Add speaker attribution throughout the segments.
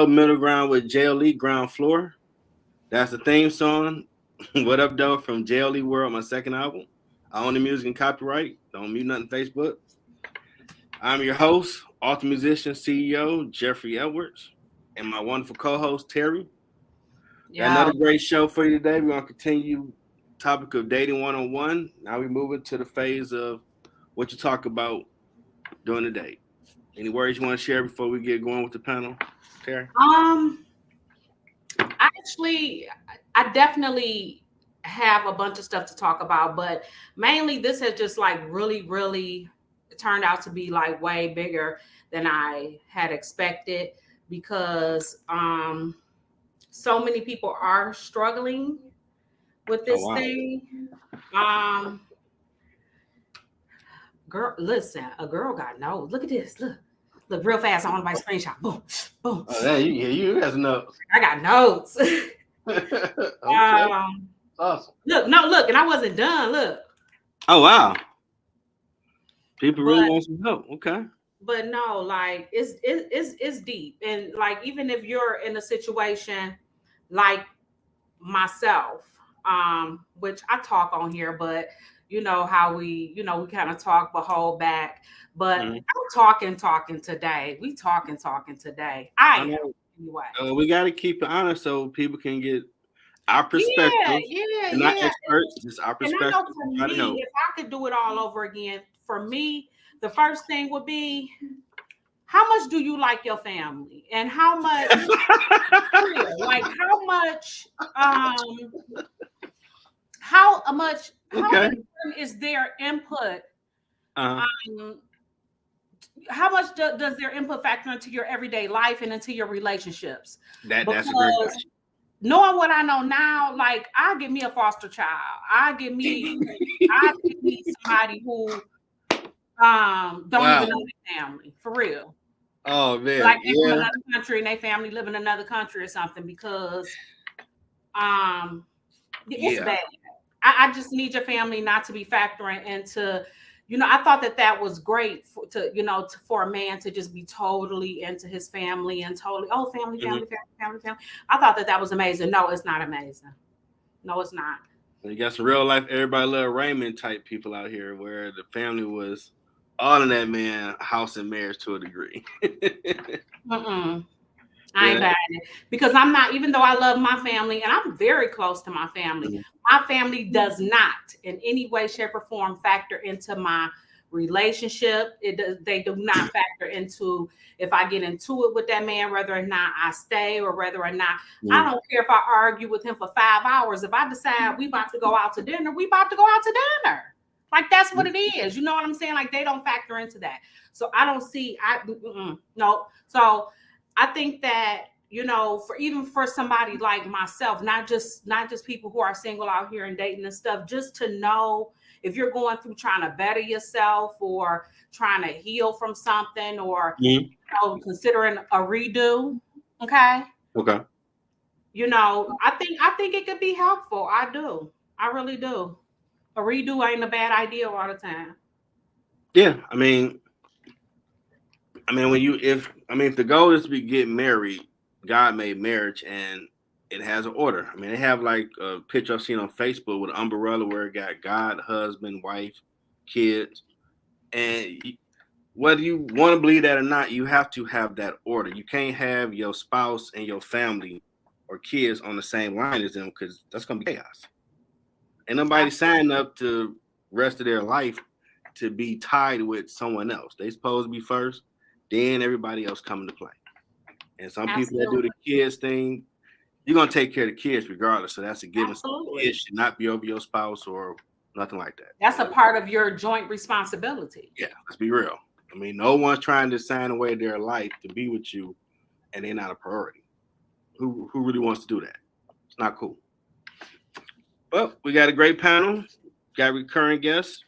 Speaker 1: episode, Middle Ground with JLE, Ground Floor. That's the theme song. What up, though, from JLE World, my second album. I own the music and copyright. Don't mute nothing Facebook. I'm your host, author, musician, CEO, Jeffrey Edwards, and my wonderful co-host, Teri. Got another great show for you today. We're going to continue topic of dating one-on-one. Now we move into the phase of what you talk about during the date. Any words you want to share before we get going with the panel, Teri?
Speaker 2: I definitely have a bunch of stuff to talk about, but mainly this has just like really turned out to be like way bigger than I had expected because so many people are struggling with this thing. Girl, listen, a girl got nose. Look at this. Look real fast. I want to buy a screenshot. Boom, boom.
Speaker 1: Oh, you got notes.
Speaker 2: I got notes.
Speaker 1: Okay. Awesome.
Speaker 2: Look, and I wasn't done. Look.
Speaker 1: Oh wow. People really want some help. Okay.
Speaker 2: But no, like it's deep, and like even if you're in a situation like myself, which I talk on here, but you know how we kind of talk but hold back. But I'm talking today. We talking today. I am anyway.
Speaker 1: We got to keep it honest so people can get our perspective.
Speaker 2: Yeah.
Speaker 1: Not experts, just our perspective.
Speaker 2: And I know for me, if I could do it all over again, for me, the first thing would be, how much do you like your family, and how much, like how much is their input? How much does their input factor into your everyday life and into your relationships?
Speaker 1: That's a great question.
Speaker 2: Knowing what I know now, like I give me a foster child. I give me somebody who don't even know their family, for real.
Speaker 1: Oh man,
Speaker 2: like they're from another country and their family live in another country or something, because it's bad. I just need your family not to be factoring into. I thought that was great for a man to just be totally into his family and totally, family. I thought that was amazing. No, it's not amazing. No, it's not.
Speaker 1: You got some real life, everybody love Raymond type people out here where the family was all in that man house and marriage to a degree.
Speaker 2: I ain't bad at it, because I'm not, even though I love my family and I'm very close to my family, my family does not in any way, shape, or form factor into my relationship. They do not factor into if I get into it with that man, whether or not I stay or whether or not, I don't care if I argue with him for 5 hours. If I decide we about to go out to dinner, we about to go out to dinner. Like, that's what it is. You know what I'm saying? Like, they don't factor into that. So I don't see, no. So I think that, for somebody like myself, not just people who are single out here and dating and stuff, just to know if you're going through trying to better yourself or trying to heal from something or considering a redo. Okay.
Speaker 1: Okay.
Speaker 2: I think it could be helpful. I do. I really do. A redo ain't a bad idea all the time.
Speaker 1: Yeah, I mean, if the goal is to get married, God made marriage and it has an order. I mean, they have like a picture I've seen on Facebook with an umbrella where it got God, husband, wife, kids. And whether you want to believe that or not, you have to have that order. You can't have your spouse and your family or kids on the same line as them, because that's going to be chaos. And nobody signed up to rest of their life to be tied with someone else. They supposed to be first, then everybody else come into play. And some people that do the kids thing, you're going to take care of the kids regardless. So that's a given. It should not be over your spouse or nothing like that.
Speaker 2: That's a part of your joint responsibility.
Speaker 1: Yeah, let's be real. I mean, no one's trying to sign away their life to be with you and they're not a priority. Who really wants to do that? It's not cool. Well, we got a great panel. Got recurring guests,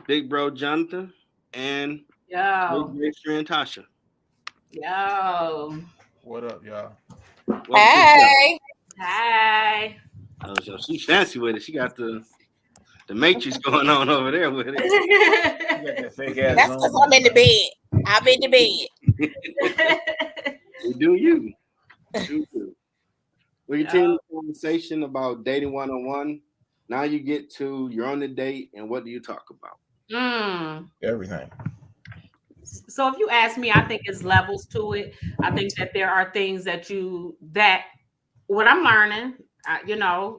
Speaker 1: Big Bro Jonathan and Big friend Tasha.
Speaker 2: Yo.
Speaker 3: What up, y'all?
Speaker 2: Hey.
Speaker 1: Oh, so she's fancy with it. She got the matrix going on over there with it.
Speaker 4: That's because I'm in the bed. I'm in the bed.
Speaker 1: You do you. We continue the conversation about dating 101. Now you get to you're on the date, and what do you talk about?
Speaker 4: Everything.
Speaker 2: So if you ask me, I think it's levels to it. I think that there are things that what I'm learning,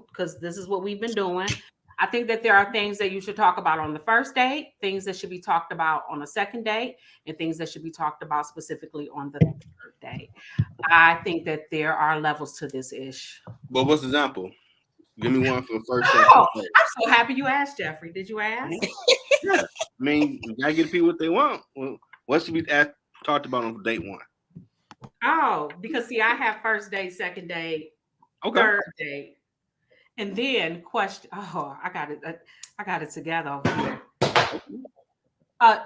Speaker 2: because this is what we've been doing. I think that there are things that you should talk about on the first date, things that should be talked about on a second date, and things that should be talked about specifically on the third date. I think that there are levels to this ish.
Speaker 1: Well, what's the example? Give me one for the first.
Speaker 2: Oh, I'm so happy you asked, Jeffrey. Did you ask?
Speaker 1: Yeah. I mean, you gotta give people what they want. Well, what should be talked about on date one?
Speaker 2: Oh, because see, I have first date, second date, third date, and then question. Oh, I got it together over here.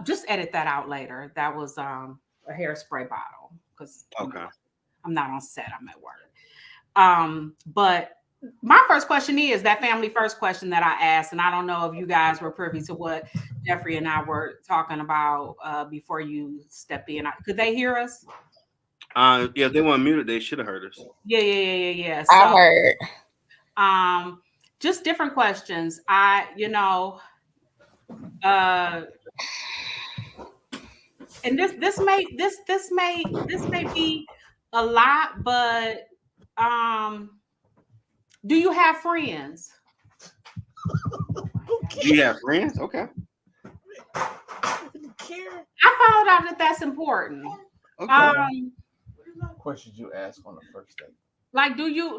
Speaker 2: Just edit that out later. That was a hairspray bottle because I'm not on set. I'm at work. But my first question is that family first question that I asked, and I don't know if you guys were privy to what Jeffrey and I were talking about before you stepped in. Could they hear us?
Speaker 1: Yeah, if they weren't muted, they should have heard us.
Speaker 2: Yeah. So,
Speaker 3: I
Speaker 2: heard. Just different questions. And this may be a lot, but do you have friends?
Speaker 1: Do you have friends? Okay.
Speaker 2: I found out that that's important.
Speaker 1: Okay.
Speaker 4: What should you ask on the first date?
Speaker 2: Like, do you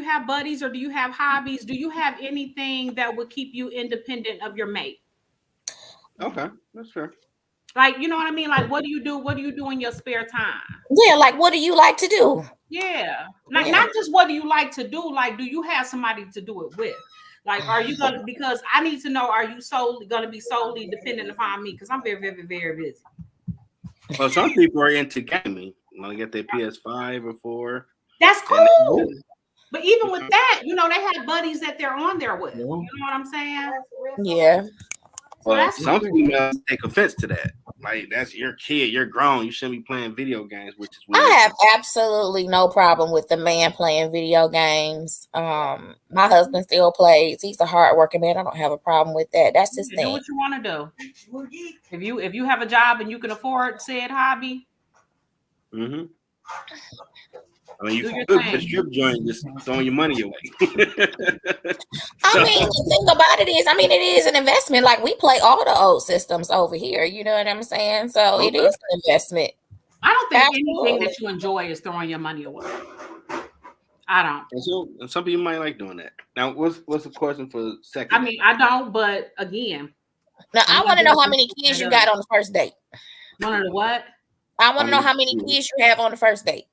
Speaker 2: have buddies, or do you have hobbies? Do you have anything that would keep you independent of your mate?
Speaker 1: Okay, that's fair.
Speaker 2: Like, you know what I mean? Like, what do you do? What do you do in your spare time?
Speaker 3: Yeah, like what do you like to do?
Speaker 2: Yeah. Not just what do you like to do, like, do you have somebody to do it with? Like, are you gonna, because I need to know, are you gonna be solely dependent upon me? Because I'm very, very, very busy.
Speaker 1: Well, some people are into gaming. Want to get their PS5 or 4.
Speaker 2: That's cool. But even with that, they have buddies that they're on there with. You know what I'm saying?
Speaker 3: Yeah.
Speaker 1: Well, some females take offense to that. Like, that's your kid. You're grown. You shouldn't be playing video games, which is weird.
Speaker 3: I have absolutely no problem with the man playing video games. My husband still plays. He's a hardworking man. I don't have a problem with that. That's his thing.
Speaker 2: Do what you want to do. If you have a job and you can afford said hobby.
Speaker 1: Mm-hmm. I mean, you could the strip joint just throwing your money away.
Speaker 3: I mean, the thing about it is an investment. Like, we play all the old systems over here. You know what I'm saying? So it is an investment.
Speaker 2: I don't think anything that you enjoy is throwing your money away. I don't.
Speaker 1: And some people might like doing that. Now, what's the question for the second?
Speaker 2: I mean, I don't, but again.
Speaker 3: Now, I want to know how many kids you got on the first date.
Speaker 2: Want to know what?
Speaker 3: I want to know how many kids you have on the first date.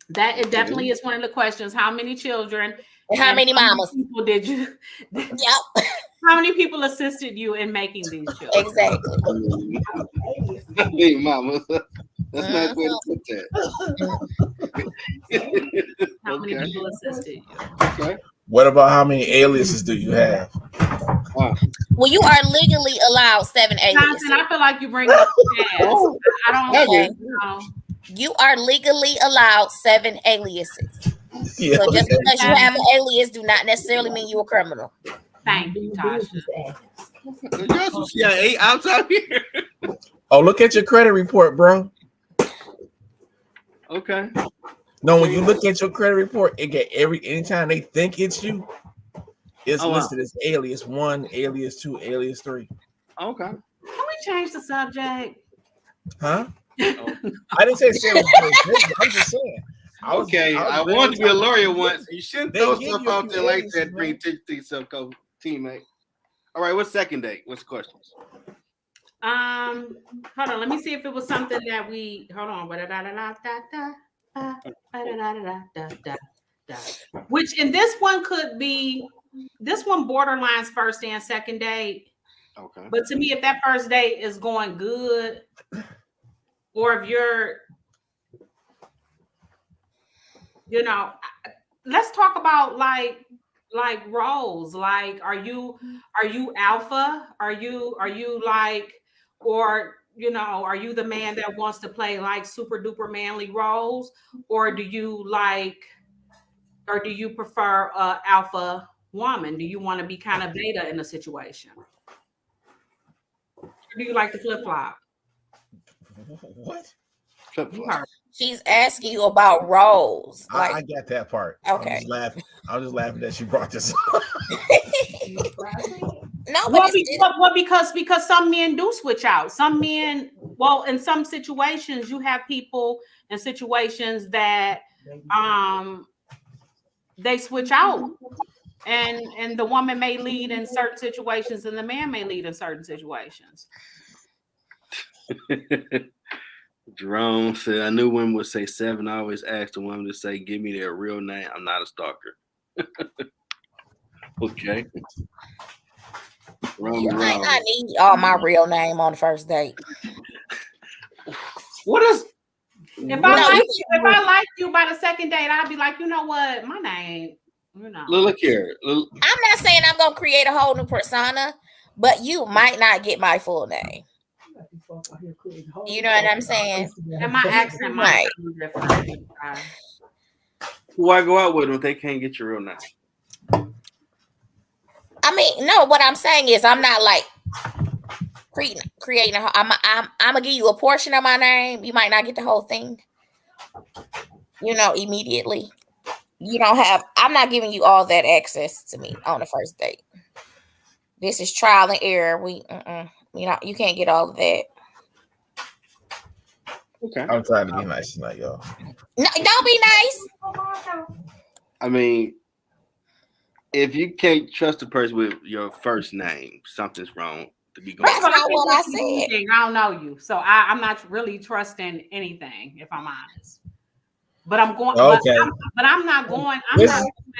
Speaker 2: That it definitely is one of the questions. How many children?
Speaker 3: And how many mamas?
Speaker 2: People did you?
Speaker 3: Yep.
Speaker 2: How many people assisted you in making these children?
Speaker 3: Exactly.
Speaker 1: Hey, mama. That's not going to put that.
Speaker 2: How many people assisted you?
Speaker 1: Okay.
Speaker 4: What about how many aliases do you have?
Speaker 3: Well, you are legally allowed 7 aliases.
Speaker 2: Johnson, I feel like you bring up the past. I don't know.
Speaker 3: You are legally allowed 7 aliases.
Speaker 4: Yeah,
Speaker 3: so just because you have an alias do not necessarily mean you're a criminal.
Speaker 2: Thank you, Tasha.
Speaker 1: You're some CIA outside here.
Speaker 4: Oh, look at your credit report, bro.
Speaker 1: Okay.
Speaker 4: No, when you look at your credit report, it get anytime they think it's you, it's listed as alias 1, alias 2, alias 3.
Speaker 1: Okay.
Speaker 2: Can we change the subject?
Speaker 4: Huh? I didn't say serious. I'm just saying.
Speaker 1: I wanted to be a lawyer once. You shouldn't throw stuff out there like that. Bring yourself, teammate. All right. What's second date? What's the questions?
Speaker 2: Hold on. Let me see if it was something that we. Hold on. Which in this one could be. This one borderlines first and second date.
Speaker 1: Okay.
Speaker 2: But to me, if that first date is going good, or if you're, let's talk about like roles. Like, are you alpha? Are you like, Or, you know, are you the man that wants to play like super duper manly roles? Or do you prefer a alpha woman? Do you want to be kind of beta in a situation? Or do you like to flip flop?
Speaker 4: What?
Speaker 3: She's asking you about roles. Like,
Speaker 4: I got that part.
Speaker 3: Okay.
Speaker 4: I was just laughing that she brought this up.
Speaker 3: No,
Speaker 2: well, because some men do switch out. Some men, well, in some situations, you have people in situations that they switch out, and the woman may lead in certain situations, and the man may lead in certain situations.
Speaker 1: Jerome said, I knew women would say 7. I always asked the woman to say, give me their real name. I'm not a stalker. Okay.
Speaker 3: You might not need all my real name on the first date.
Speaker 1: What is?
Speaker 2: If I like you by the second date, I'll be like, you know what, my name. You know.
Speaker 1: Look here.
Speaker 3: I'm not saying I'm gonna create a whole new persona, but you might not get my full name. You know what I'm saying?
Speaker 2: And my accent might be different.
Speaker 1: Why go out with them if they can't get your real name?
Speaker 3: I mean, no. What I'm saying is, I'm not like creating. I'm gonna give you a portion of my name. You might not get the whole thing. You know, immediately. You don't have. I'm not giving you all that access to me on the first date. This is trial and error. You can't get all of that.
Speaker 1: Okay.
Speaker 4: I'm trying to be nice tonight, y'all.
Speaker 3: No, don't be nice.
Speaker 1: I mean, if you can't trust a person with your first name, something's wrong to be going.
Speaker 3: That's not what I said.
Speaker 2: I don't know you, so I'm not really trusting anything, if I'm honest. But I'm going.
Speaker 4: Okay.
Speaker 2: But I'm not going.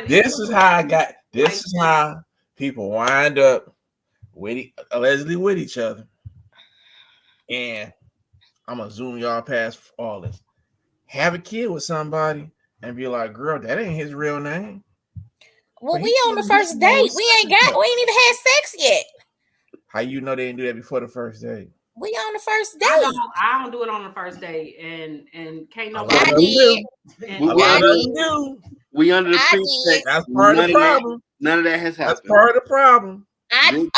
Speaker 4: This is how people wind up allegedly with each other. And I'm gonna zoom y'all past all this. Have a kid with somebody and be like, girl, that ain't his real name.
Speaker 3: Well, we on the first date. We ain't even had sex yet.
Speaker 4: How you know they didn't do that before the first date?
Speaker 3: We on the first date.
Speaker 2: I don't do it on the first date, and can't nobody.
Speaker 3: I did.
Speaker 1: We under the pretext.
Speaker 4: That's part of the problem.
Speaker 1: None of that has happened.
Speaker 4: That's part of the problem.
Speaker 3: No,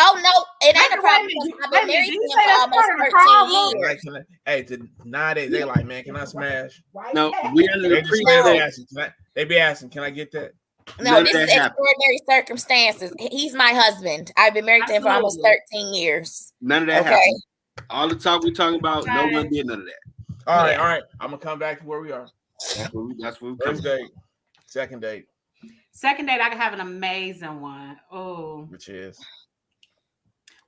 Speaker 3: it ain't a problem. I've been married to him for almost 13 years.
Speaker 4: Hey, nowadays they like, man, can I smash?
Speaker 1: No, we under the pretext.
Speaker 4: They be asking, can I get that?
Speaker 3: No, this is extraordinary circumstances. He's my husband. I've been married to him for almost 13 years.
Speaker 1: None of that happened. All the talk we talking about, no one did none of that.
Speaker 4: All right. I'm gonna come back to where we are.
Speaker 1: That's what we
Speaker 4: first date, second date.
Speaker 2: Second date, I can have an amazing one. Oh,
Speaker 4: which is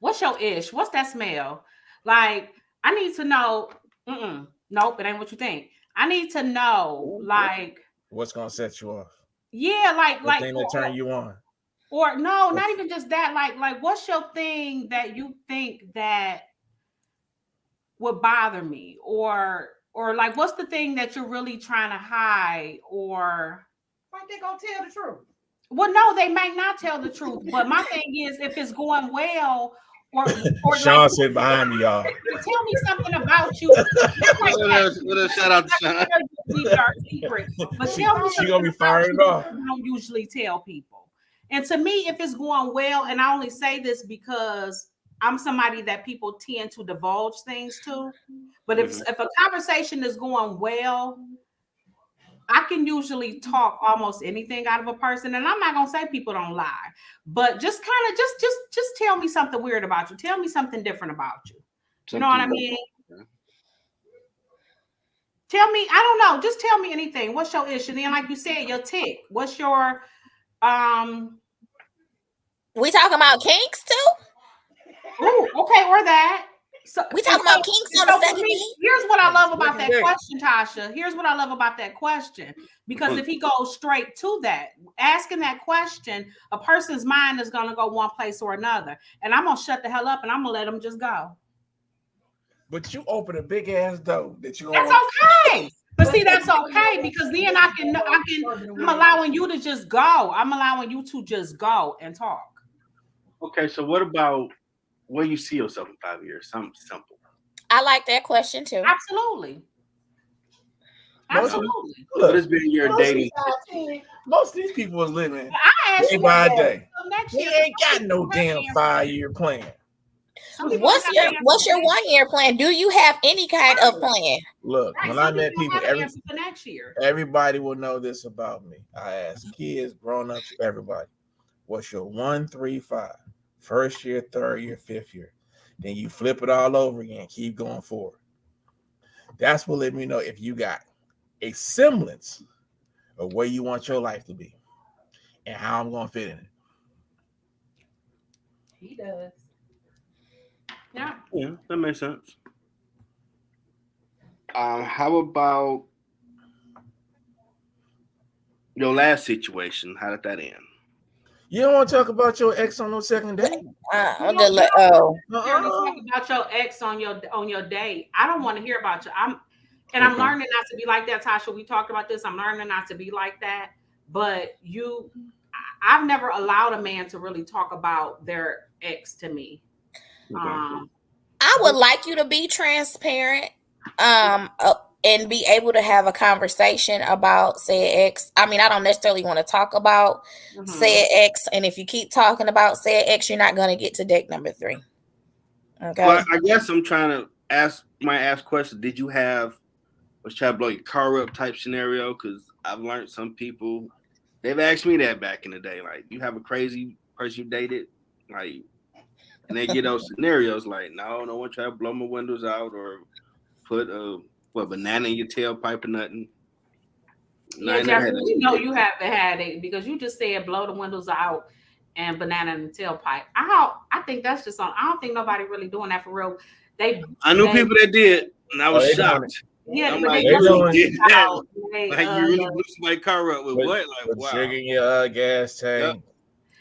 Speaker 2: what's your ish? What's that smell? Like, I need to know. Nope, it ain't what you think. I need to know, like,
Speaker 4: what's gonna set you off.
Speaker 2: Yeah, like
Speaker 4: thing that turn you on.
Speaker 2: Or no, not even just that. Like what's your thing that you think that would bother me? Or like what's the thing that you're really trying to hide? Or
Speaker 5: like they gonna tell the truth?
Speaker 2: Well, no, they might not tell the truth. But my thing is, if it's going well, or
Speaker 4: Sean
Speaker 2: like,
Speaker 4: sitting behind me, y'all.
Speaker 2: Tell me something about you.
Speaker 1: Shout out to Sean.
Speaker 2: But tell me
Speaker 4: she gonna be firing off.
Speaker 2: I don't usually tell people. And to me, if it's going well, and I only say this because I'm somebody that people tend to divulge things to. But if a conversation is going well, I can usually talk almost anything out of a person, and I'm not gonna say people don't lie, but just kind of just tell me something weird about you. Tell me something different about you. You know what I mean? Tell me, I don't know. Just tell me anything. What's your issue? Then, like you said, your tick. What's your
Speaker 3: We talking about kinks too?
Speaker 2: Oh, okay, or that. So
Speaker 3: we talking about kinks on the second date.
Speaker 2: Here's what I love about that question, Tasha. Here's what I love about that question. Because if he goes straight to that, asking that question, a person's mind is going to go one place or another. And I'm going to shut the hell up and I'm going to let them just go.
Speaker 4: But you open a big ass door that you.
Speaker 2: That's okay. But see, that's okay because then I'm allowing you to just go. I'm allowing you to just go and talk.
Speaker 1: Okay, so what about where you see yourself in 5 years? Something simple.
Speaker 3: I like that question too.
Speaker 2: Absolutely.
Speaker 4: Most,
Speaker 2: Absolutely.
Speaker 1: What has been your dating?
Speaker 4: most of these people is living
Speaker 2: I asked
Speaker 4: day
Speaker 2: you
Speaker 4: by
Speaker 2: what
Speaker 4: day.
Speaker 2: next
Speaker 4: They
Speaker 2: year.
Speaker 4: ain't got no damn 5-year plan.
Speaker 3: What's your 1 year plan? Do you have any kind of plan?
Speaker 4: Look, when I met people,
Speaker 2: for next year.
Speaker 4: everybody will know this about me. I ask kids, grown-ups, everybody, what's your 1, 3, 5? First year, third year, fifth year. Then you flip it all over again, keep going forward. That's what let me know if you got a semblance of where you want your life to be and how I'm going to fit in it.
Speaker 5: He does.
Speaker 2: Yeah.
Speaker 1: Yeah, that makes sense. How about your last situation? How did that end?
Speaker 4: You don't want to talk about your ex on no second date?
Speaker 2: Talk about your ex on your date. I don't want to hear about you. I'm learning not to be like that, Tasha. We talked about this. I'm learning not to be like that. But I've never allowed a man to really talk about their ex to me.
Speaker 1: Okay.
Speaker 3: I would like you to be transparent, and be able to have a conversation about said ex. I mean, I don't necessarily want to talk about said ex, and if you keep talking about said ex, you're not going to get to date number 3. Okay.
Speaker 1: Well, I guess I'm trying to ask questions. Did you have was trying to blow your car up type scenario? Because I've learned some people they've asked me that back in the day. Like, you have a crazy person you dated, like, and they get those scenarios like, no one try to blow my windows out or put a banana in your tailpipe or nothing.
Speaker 2: Yeah, Jeffrey, we know you haven't had it because you just said blow the windows out and banana in the tailpipe. I think that's just on. I don't think nobody really doing that for real.
Speaker 1: I knew people that did, and I was shocked.
Speaker 2: Yeah,
Speaker 1: I'm
Speaker 2: but
Speaker 1: like,
Speaker 2: they
Speaker 1: did that.
Speaker 2: out,
Speaker 1: Like, you really blew somebody's car up with what? Like, wow.
Speaker 4: Sugar in your gas tank.
Speaker 2: Yep.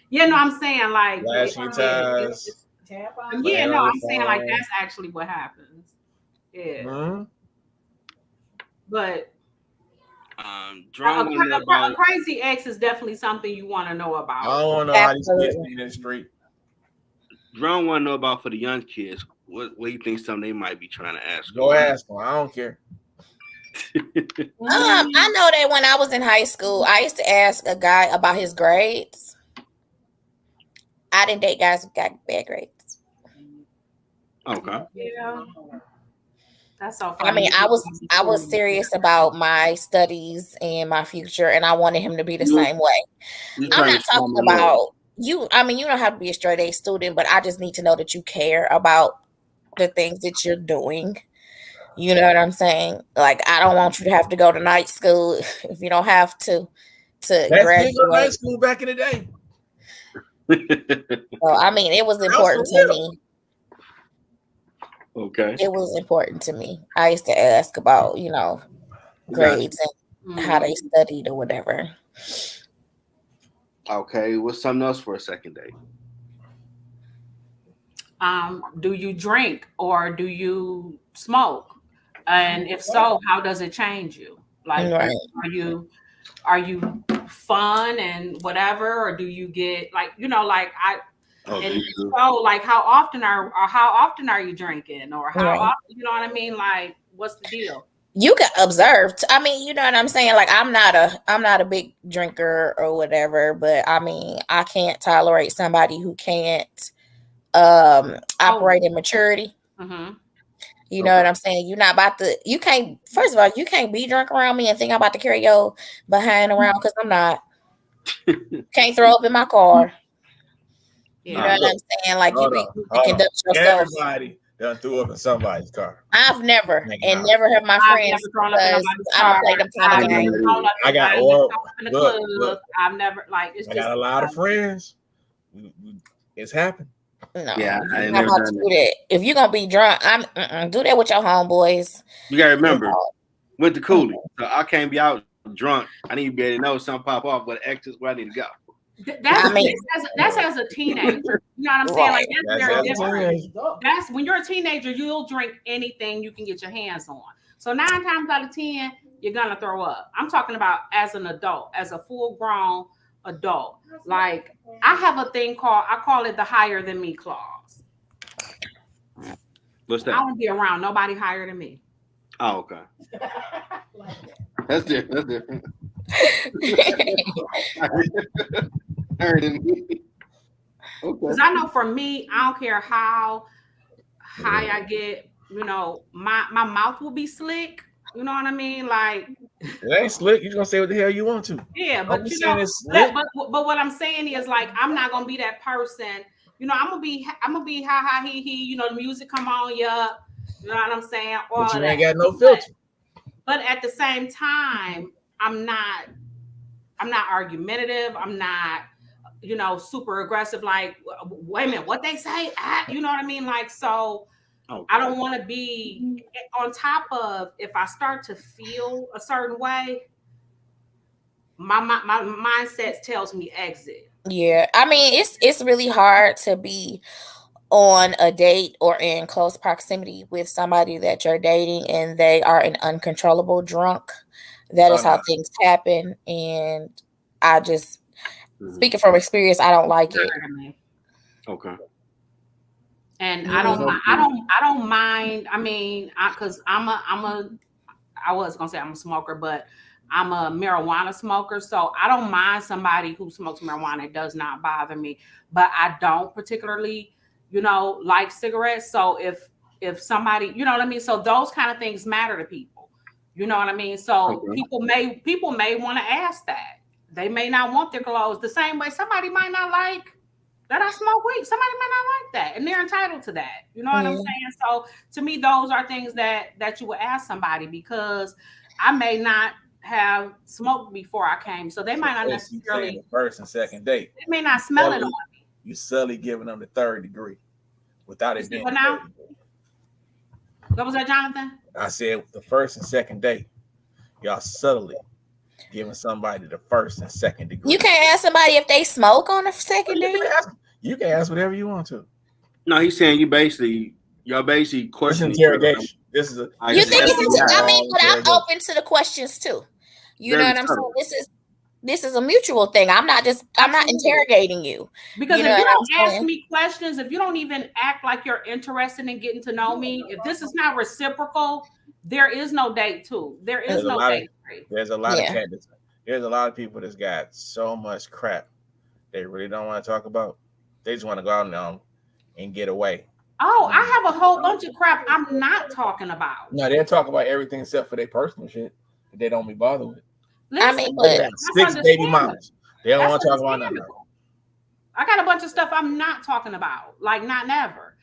Speaker 2: Yeah, no, I'm saying like
Speaker 4: flashing tires.
Speaker 2: Yeah, no, I'm saying like that's actually what happens. Yeah.
Speaker 4: Mm-hmm.
Speaker 2: But
Speaker 1: a
Speaker 2: crazy ex is definitely something you want to know about.
Speaker 4: I don't want to know how these kids in the street.
Speaker 1: Drone want to know about for the young kids. What do you think something they might be trying to ask?
Speaker 4: Go ask them. I don't care.
Speaker 3: I know that when I was in high school, I used to ask a guy about his grades. I didn't date guys who got bad grades.
Speaker 1: Okay.
Speaker 2: Yeah. That's so funny.
Speaker 3: I mean, I was serious about my studies and my future, and I wanted him to be the same way. I'm not talking about you. I mean, you don't have to be a straight A student, but I just need to know that you care about the things that you're doing. You know what I'm saying? Like, I don't want you to have to go to night school if you don't have to graduate.
Speaker 4: Night school back in the day.
Speaker 3: So, I mean, it was important to me.
Speaker 1: Okay.
Speaker 3: It was important to me. I used to ask about, grades and how they studied or whatever.
Speaker 1: Okay. What's something else for a second date?
Speaker 2: Do you drink or do you smoke? And if so, how does it change you? Like, are you fun and whatever, or do you get so like how often are you drinking, or how often, you know what I mean? Like, what's the deal?
Speaker 3: You get observed. I mean, you know what I'm saying? Like, I'm not a big drinker or whatever, but I mean, I can't tolerate somebody who can't operate in maturity.
Speaker 2: Mm-hmm.
Speaker 3: You know what I'm saying? You're not about to, you can't, first of all, you can't be drunk around me and think I'm about to carry your behind around, because I'm not. Can't throw up in my car. You know what I'm saying? Like, you conduct yourself.
Speaker 4: Everybody done threw up in somebody's car.
Speaker 3: I've never, and never have my friends, because I don't play them kind of games.
Speaker 4: I got
Speaker 2: I've never, like, it's
Speaker 4: I got a lot of friends. It's happened.
Speaker 3: No,
Speaker 1: yeah,
Speaker 3: I'm not about to do that. If you're gonna be drunk, do that with your homeboys.
Speaker 1: You gotta remember, went to Cooley, so I can't be out drunk. I need to be able to know something pop off, but X is where I need to go.
Speaker 2: That's as a teenager. You know what I'm saying? Like, that's very different. That's when you're a teenager, you'll drink anything you can get your hands on. So 9 times out of 10, you're gonna throw up. I'm talking about as an adult, as a full-grown adult. Like, I have a thing I call it the higher than me clause.
Speaker 1: What's
Speaker 2: I
Speaker 1: that?
Speaker 2: don't be around nobody higher than me.
Speaker 1: Oh, okay.
Speaker 5: Like that.
Speaker 1: That's different. That's different. Higher than me.
Speaker 2: Because
Speaker 1: Okay.
Speaker 2: I know for me, I don't care how high I get, you know, my mouth will be slick. You know what I mean? Like,
Speaker 4: It ain't slick. You gonna say what the hell you want to.
Speaker 2: yeah,
Speaker 4: Don't
Speaker 2: but
Speaker 4: be
Speaker 2: you
Speaker 4: saying
Speaker 2: know,
Speaker 4: it's slick.
Speaker 2: but what I'm saying is like I'm not gonna be that person. You know, I'm gonna be ha ha he. You know, the music come on, yeah. You know what I'm saying? All
Speaker 4: But
Speaker 2: of
Speaker 4: you ain't
Speaker 2: that.
Speaker 4: got no filter.
Speaker 2: But at the same time, I'm not argumentative. I'm not, you know, super aggressive. Like, wait a minute, what they say? You know what I mean? Like, so
Speaker 1: Okay.
Speaker 2: I don't want to be on top of if I start to feel a certain way, my mindset tells me exit.
Speaker 3: Yeah, I mean it's really hard to be on a date or in close proximity with somebody that you're dating and they are an uncontrollable drunk. That
Speaker 4: Oh
Speaker 3: is how
Speaker 4: no.
Speaker 3: things happen, and I just
Speaker 1: Mhm.
Speaker 3: speaking from experience, I don't like it.
Speaker 1: Okay.
Speaker 2: And
Speaker 3: Yeah.
Speaker 2: I don't mind. I mean, because I was gonna say I'm a smoker, but I'm a marijuana smoker, so I don't mind somebody who smokes marijuana. It does not bother me, but I don't particularly, you know, like cigarettes. So if somebody, you know what I mean, so those kind of things matter to people. You know what I mean? So
Speaker 1: Okay.
Speaker 2: people may want to ask that. They may not want their clothes the same way somebody might not like that I smoke weed. Somebody might not like that, and they're entitled to that. You know what I'm
Speaker 3: Yeah.
Speaker 2: saying? So to me, those are things that you would ask somebody because I may not have smoked before I came, so they might not
Speaker 4: Basically saying
Speaker 2: necessarily.
Speaker 4: the first and second date.
Speaker 2: They may not smell it on.
Speaker 4: You subtly giving them the third degree without it being.
Speaker 2: But now, what was that, Jonathan?
Speaker 4: I said the first and second date, y'all subtly giving somebody the first and second degree.
Speaker 3: You can't ask somebody if they smoke on a second date.
Speaker 4: You can ask whatever you want to.
Speaker 1: No, he's saying y'all basically
Speaker 4: This is
Speaker 1: questioning each other.
Speaker 4: interrogation. This is a.
Speaker 1: I
Speaker 3: You
Speaker 1: just
Speaker 3: think
Speaker 1: asked
Speaker 3: it's
Speaker 1: him
Speaker 3: I
Speaker 1: that.
Speaker 3: mean, but I'm
Speaker 4: interrogation.
Speaker 3: open to the questions too. You
Speaker 1: Very
Speaker 3: know what I'm
Speaker 1: subtle.
Speaker 3: saying? This is a mutual thing. I'm not
Speaker 2: Absolutely.
Speaker 3: interrogating you.
Speaker 2: Because
Speaker 3: You know
Speaker 2: if you
Speaker 3: what I'm
Speaker 2: don't ask
Speaker 3: saying?
Speaker 2: me questions, if you don't even act like you're interested in getting to know me, if this is not reciprocal, there is no date two. There is
Speaker 4: There's a
Speaker 2: no
Speaker 4: lot
Speaker 2: date
Speaker 4: of
Speaker 2: three.
Speaker 4: there's a lot of
Speaker 3: Yeah.
Speaker 4: candidates. There's a lot of people that's got so much crap they really don't want to talk about. They just want to go out now and get away.
Speaker 2: Oh, I have a whole bunch of crap I'm not talking about.
Speaker 4: No, they'll talk about everything except for their personal shit that they don't be bothered with.
Speaker 3: I
Speaker 2: Listen,
Speaker 3: mean,
Speaker 4: They
Speaker 3: but
Speaker 4: got
Speaker 2: that's
Speaker 4: 6 baby
Speaker 2: understandable.
Speaker 4: mamas. They don't
Speaker 2: That's
Speaker 4: want to talk about nothing.
Speaker 2: understandable. I got a bunch of stuff I'm not talking about, like not never.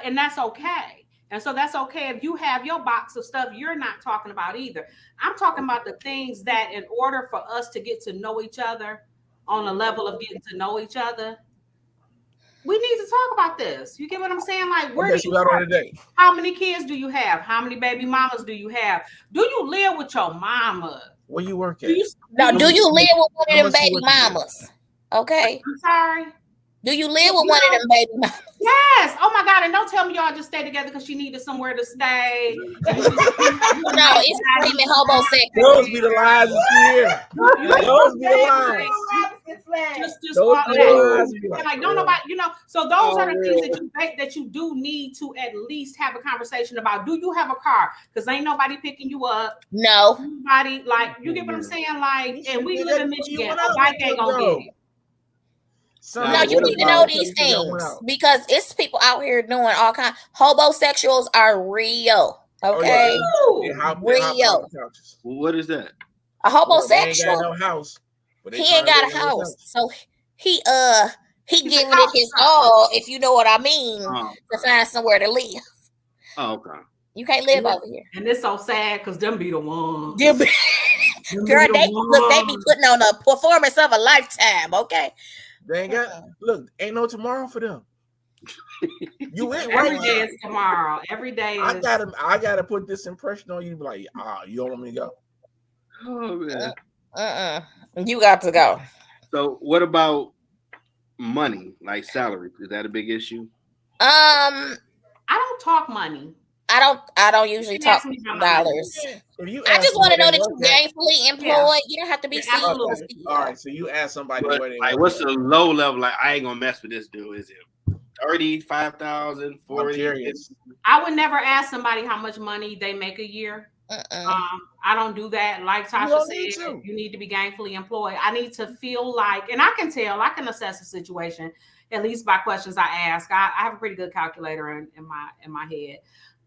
Speaker 2: And that's okay. And so that's okay if you have your box of stuff you're not talking about either. I'm talking about the things that in order for us to get to know each other on a level of getting to know each other, we need to talk about this. You get what I'm saying? Like, where do
Speaker 4: Guess
Speaker 2: you
Speaker 4: you got on
Speaker 2: start?
Speaker 4: today?
Speaker 2: How many kids do you have? How many baby mamas do you have? Do you live with your mama?
Speaker 4: Where you work at?
Speaker 2: Do you
Speaker 3: live with one of them
Speaker 4: how much you
Speaker 3: baby
Speaker 4: working at?
Speaker 3: mamas? Okay.
Speaker 2: I'm sorry.
Speaker 3: Do you live with one of them baby mamas?
Speaker 2: Yes. Oh my God. And don't tell me y'all just stay together because she needed somewhere to stay.
Speaker 3: No, it's screaming homosexual.
Speaker 4: Those be the lies you hear. Those be the lies.
Speaker 2: Just
Speaker 4: Those
Speaker 2: all
Speaker 4: be
Speaker 2: that.
Speaker 4: the lies. You
Speaker 2: Like, don't nobody, you know. So those are the
Speaker 1: Oh,
Speaker 2: things that you do need to at least have a conversation about. Do you have a car? Because ain't nobody picking you up.
Speaker 3: No.
Speaker 2: Nobody, like, you get what I'm saying? Like, and we live in Michigan. A bike ain't gonna get it.
Speaker 3: No, you need to know these things because it's people out here doing all kinds. Homosexuals are real. Okay. Real.
Speaker 1: What is that?
Speaker 3: A homosexual.
Speaker 4: He ain't got no house.
Speaker 3: He ain't got a house. So he giving it his all, if you know what I mean, to find somewhere to live.
Speaker 1: Oh, okay.
Speaker 3: You can't live over here.
Speaker 2: And it's so sad because them be the ones.
Speaker 3: Girl, they be putting on a performance of a lifetime, okay?
Speaker 4: They ain't got ain't no tomorrow for them. You went
Speaker 2: Every
Speaker 4: right
Speaker 2: day
Speaker 4: now.
Speaker 2: is tomorrow. Every day is.
Speaker 4: I gotta put this impression on you. Be like, you don't want me to go.
Speaker 1: Oh man.
Speaker 3: You got to go.
Speaker 1: So what about money, like salary? Is that a big issue?
Speaker 2: I don't talk money.
Speaker 3: I don't usually talk dollars. I just want to know that you're gainfully employed. You don't have to be
Speaker 2: Absolutely.
Speaker 4: All right, so you ask somebody
Speaker 1: Like, what's the low level? Like, I ain't gonna mess with this dude, is it? 35,000, 40.
Speaker 4: curious.
Speaker 2: I would never ask somebody how much money they make a year. I don't do that. Like Tasha
Speaker 4: don't
Speaker 2: said,
Speaker 4: need to.
Speaker 2: you need to be gainfully employed. I need to feel like, and I can tell, I can assess a situation at least by questions I ask. I have a pretty good calculator in my head.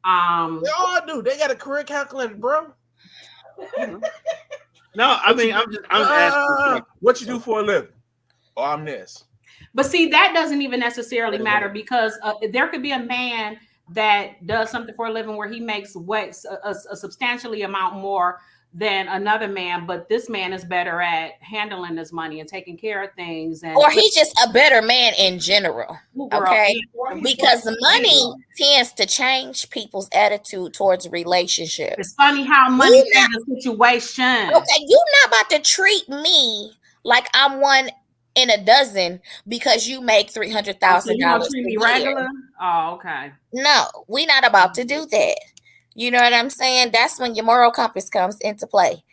Speaker 4: They all do. They got a career calculator, bro.
Speaker 1: No, I mean I'm just asking.
Speaker 4: What you do for a living? Oh, I'm this.
Speaker 2: But see, that doesn't even necessarily matter because there could be a man that does something for a living where he makes a substantially amount more than another man, but this man is better at handling his money and taking care of things,
Speaker 3: or he's just a better man in general. Okay, because the money tends to change people's attitude towards relationships.
Speaker 2: It's funny how money changes the situation.
Speaker 3: Okay, you're not about to treat me like I'm one in a dozen because you make $300,000.
Speaker 2: You don't treat me regular? Oh, okay.
Speaker 3: No, we're not about to do that. You know what I'm saying? That's when your moral compass comes into play.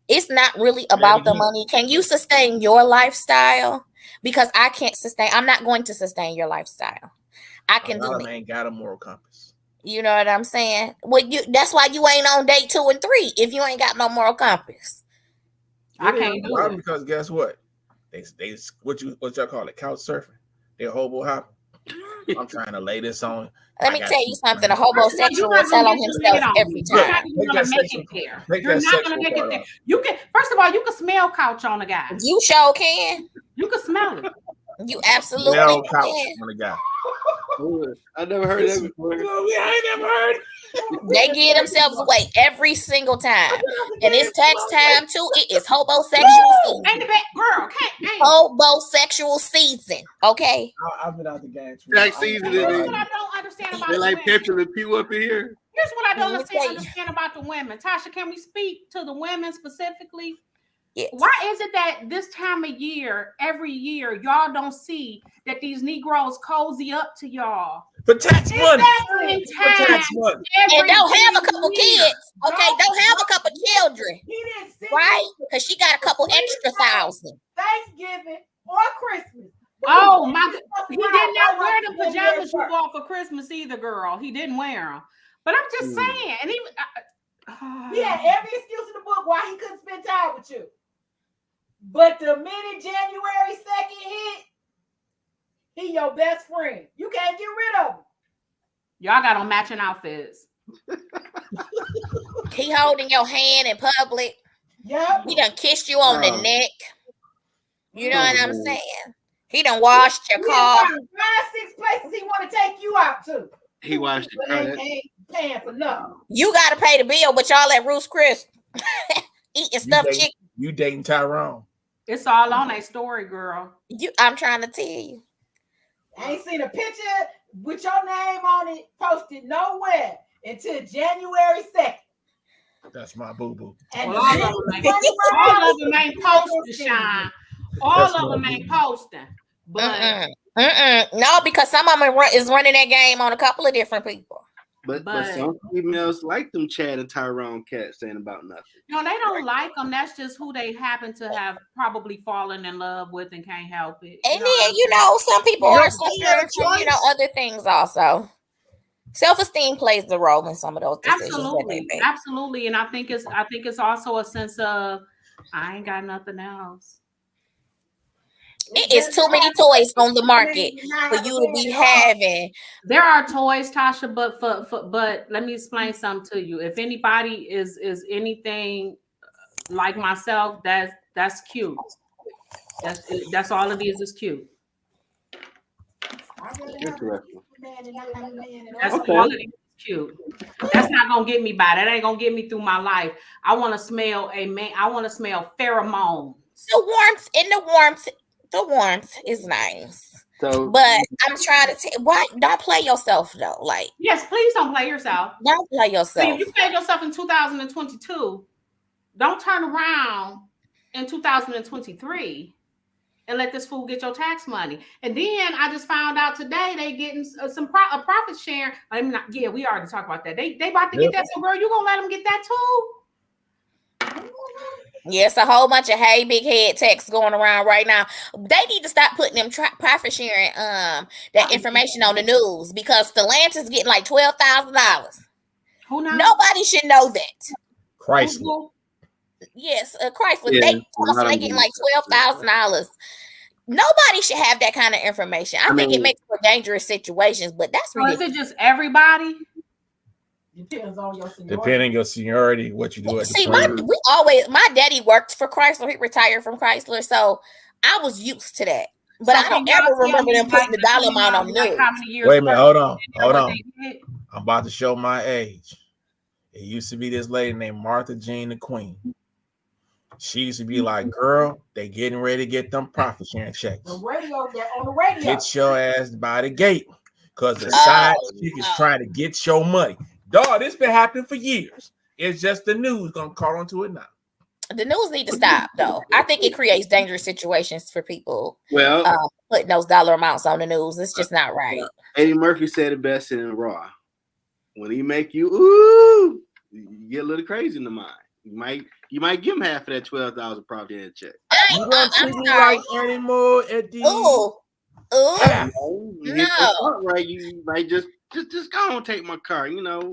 Speaker 3: It's not really about the money. Can you sustain your lifestyle? Because I can't sustain. I'm not going to sustain your lifestyle. I can do it.
Speaker 4: Ain't got a moral compass.
Speaker 3: You know what I'm saying? Well, that's why you ain't on date 2 and 3 if you ain't got no moral compass.
Speaker 2: I can't do it
Speaker 4: because guess what? They what y'all call it? Couch surfing. They're hobo hopping. I'm trying to lay this on.
Speaker 3: Let me tell you something. A homosexual will tell on himself every time.
Speaker 2: You're not going to make it there. You're not going to make it there. You can, first of all, you can smell couch on a guy.
Speaker 3: You sure can.
Speaker 2: You can smell it.
Speaker 3: You absolutely
Speaker 4: smell
Speaker 3: can.
Speaker 4: Couch on a guy.
Speaker 1: I never heard that before.
Speaker 4: I ain't never heard.
Speaker 3: They give themselves away every single time. And it's tax time too. It is hobosexual season.
Speaker 2: Ain't the bad girl.
Speaker 3: Hobosexual season. Okay.
Speaker 4: I've been out the game.
Speaker 1: Tax season.
Speaker 2: Here's what I don't understand about
Speaker 1: they like
Speaker 2: women.
Speaker 1: petrol and pew up in here.
Speaker 2: Here's what I don't understand about the women. Tasha, can we speak to the women specifically?
Speaker 3: Yes.
Speaker 2: Why is it that this time of year, every year, y'all don't see that these Negroes cozy up to y'all?
Speaker 4: For tax money.
Speaker 2: And
Speaker 3: don't have a couple kids. Okay, don't have a couple children. Right? Because she got a couple extra thousand.
Speaker 5: Thanksgiving or Christmas.
Speaker 2: Oh my! He did not wear the pajamas you bought for Christmas either, girl. He didn't wear them. But I'm just saying, and even
Speaker 5: he had every excuse in the book why he couldn't spend time with you. But the minute January 2nd hit, he your best friend. You can't get rid of him.
Speaker 2: Y'all got on matching outfits.
Speaker 3: He holding your hand in public.
Speaker 5: Yep.
Speaker 3: He done kissed you on the neck. You know what I'm saying? He done washed your car.
Speaker 5: 5, 6 places he want to take you out to.
Speaker 1: He washed the car.
Speaker 5: Ain't paying for nothing.
Speaker 3: You got to pay the bill, but y'all at Ruth's Chris eating stuffed chicken.
Speaker 4: You dating Tyrone.
Speaker 2: It's all on a story, girl.
Speaker 3: I'm trying to tell you.
Speaker 5: I ain't seen a picture with your name on it posted nowhere until January 2nd.
Speaker 4: That's my boo-boo.
Speaker 2: All of them ain't posting, Sean. All of them ain't posting. But
Speaker 3: no, because some of them is running that game on a couple of different people.
Speaker 1: But some females like them Chad and Tyrone cats saying about nothing.
Speaker 2: No, they don't like them. That's just who they happen to have probably fallen in love with and can't help it.
Speaker 3: And then, some people are spiritual, other things also. Self-esteem plays the role in some of those decisions.
Speaker 2: Absolutely. And I think it's also a sense of I ain't got nothing else.
Speaker 3: It is too many toys on the market for you to be having.
Speaker 2: There are toys, Tasha, but let me explain something to you. If anybody is anything like myself, that's cute. That's all it is cute. That's all it is cute. That's not gonna get me by. That ain't gonna get me through my life. I want to smell a man. I want to smell pheromones.
Speaker 3: The warmth is nice.
Speaker 1: So,
Speaker 3: but I'm trying to tell why don't play yourself though. Like,
Speaker 2: yes, please don't play yourself.
Speaker 3: Don't play yourself.
Speaker 2: See, if you played yourself in 2022, don't turn around in 2023 and let this fool get your tax money. And then I just found out today they getting some profit sharing. We already talked about that. They about to get that. So, girl, you gonna let them get that too?
Speaker 3: Yes, a whole bunch of hey big head texts going around right now. They need to stop putting them profit sharing that information on the news because Stellantis getting like $12,000.
Speaker 2: Who now?
Speaker 3: Nobody should know that.
Speaker 4: Chrysler.
Speaker 3: Yes, Chrysler.
Speaker 1: Yeah,
Speaker 3: They getting like $12,000. Nobody should have that kind of information. I think it makes for dangerous situations, but that's
Speaker 2: So is
Speaker 3: ridiculous.
Speaker 2: it just everybody?
Speaker 5: Depends on your seniority.
Speaker 4: Depending on your seniority, what you do at
Speaker 3: See,
Speaker 4: the time.
Speaker 3: my daddy worked for Chrysler. He retired from Chrysler, so I was used to that. But I don't ever remember them putting the dollar amount on news.
Speaker 2: How many years?
Speaker 4: Wait a minute, hold on.
Speaker 2: Did?
Speaker 4: I'm about to show my age. It used to be this lady named Martha Jean the Queen. She used to be like, girl, they getting ready to get them profit sharing checks.
Speaker 5: The radio, they're on the radio.
Speaker 4: Get your ass by the gate. Because the side chick is trying to get your money. Dog, this been happening for years. It's just the news gonna call onto it now.
Speaker 3: The news need to stop, though. I think it creates dangerous situations for people.
Speaker 1: Well,
Speaker 3: putting those dollar amounts on the news, it's just not right.
Speaker 1: Eddie Murphy said it best in Raw. When he make you ooh, you get a little crazy in the mind. You might give him half of that 12,000 profit sharing check.
Speaker 4: You don't treat me like animal at the
Speaker 1: You get the part right, you might just go and take my car, you know.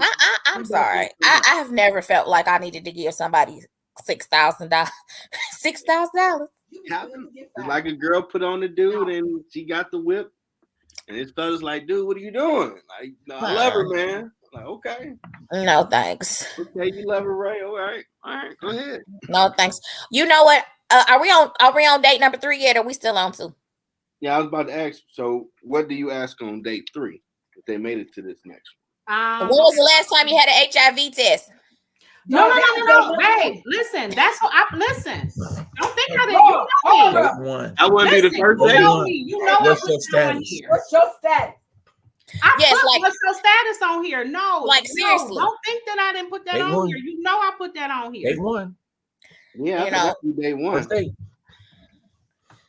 Speaker 3: I'm sorry. I have never felt like I needed to give somebody $6,000. $6,000.
Speaker 1: It's like a girl put on the dude and she got the whip, and his fella's like, dude, what are you doing? Like, no, I love her, man. Like, okay.
Speaker 3: No thanks.
Speaker 1: Okay, you love her, right? All right, go ahead.
Speaker 3: No thanks. You know what? Are we on date number 3 yet? Or are we still on 2?
Speaker 1: Yeah, I was about to ask. So, what do you ask on date 3 if they made it to this next one?
Speaker 3: When was the last time you had an HIV test?
Speaker 2: No. Babe, listen. That's what listen. Don't think I didn't.
Speaker 1: I wouldn't be the first
Speaker 2: you
Speaker 1: date.
Speaker 2: know me. You know
Speaker 4: What's
Speaker 2: what
Speaker 4: your status?
Speaker 2: here.
Speaker 5: What's your status?
Speaker 2: What's your status on here? No,
Speaker 3: seriously.
Speaker 2: Don't think that I didn't put that on here. You know I put that on here.
Speaker 4: Day 1.
Speaker 1: Yeah,
Speaker 3: you know,
Speaker 1: day 1.
Speaker 4: First date.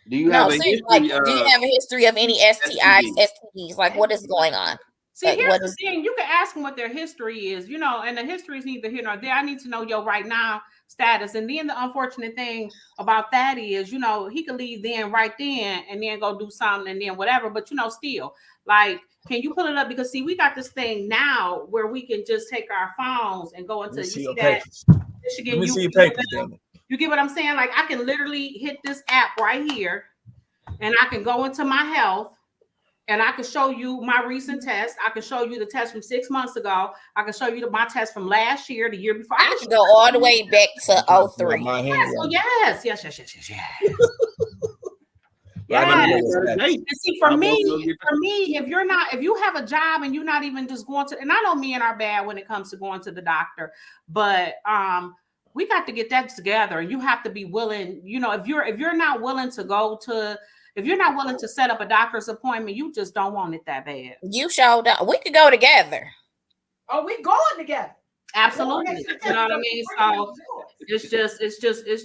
Speaker 1: Do you have a history?
Speaker 3: Do you have a history of any STIs, STDs? Like, what is going on?
Speaker 2: See, here's the thing. You can ask them what their history is, and the history is neither here nor there. I need to know your right now status. And then the unfortunate thing about that is, he could leave right then and then go do something and then whatever. But, still, like, can you pull it up? Because, see, we got this thing now where we can just take our phones and go into
Speaker 4: Michigan,
Speaker 2: Michigan, you get what I'm saying? Like, I can literally hit this app right here and I can go into my health. And I can show you my recent test. I can show you the test from 6 months ago. I can show you my test from last year, the year before.
Speaker 3: I can go all the way back to 03.
Speaker 2: Yes. And see, for me, if you have a job and you're not even just going to, and I know men are bad when it comes to going to the doctor, but we got to get that together. And you have to be willing. If you're not willing to go to. If you're not willing to set up a doctor's appointment, you just don't want it that bad.
Speaker 3: You showed up. We could go together.
Speaker 5: Oh, we going together.
Speaker 2: Absolutely. You know what I mean? So it's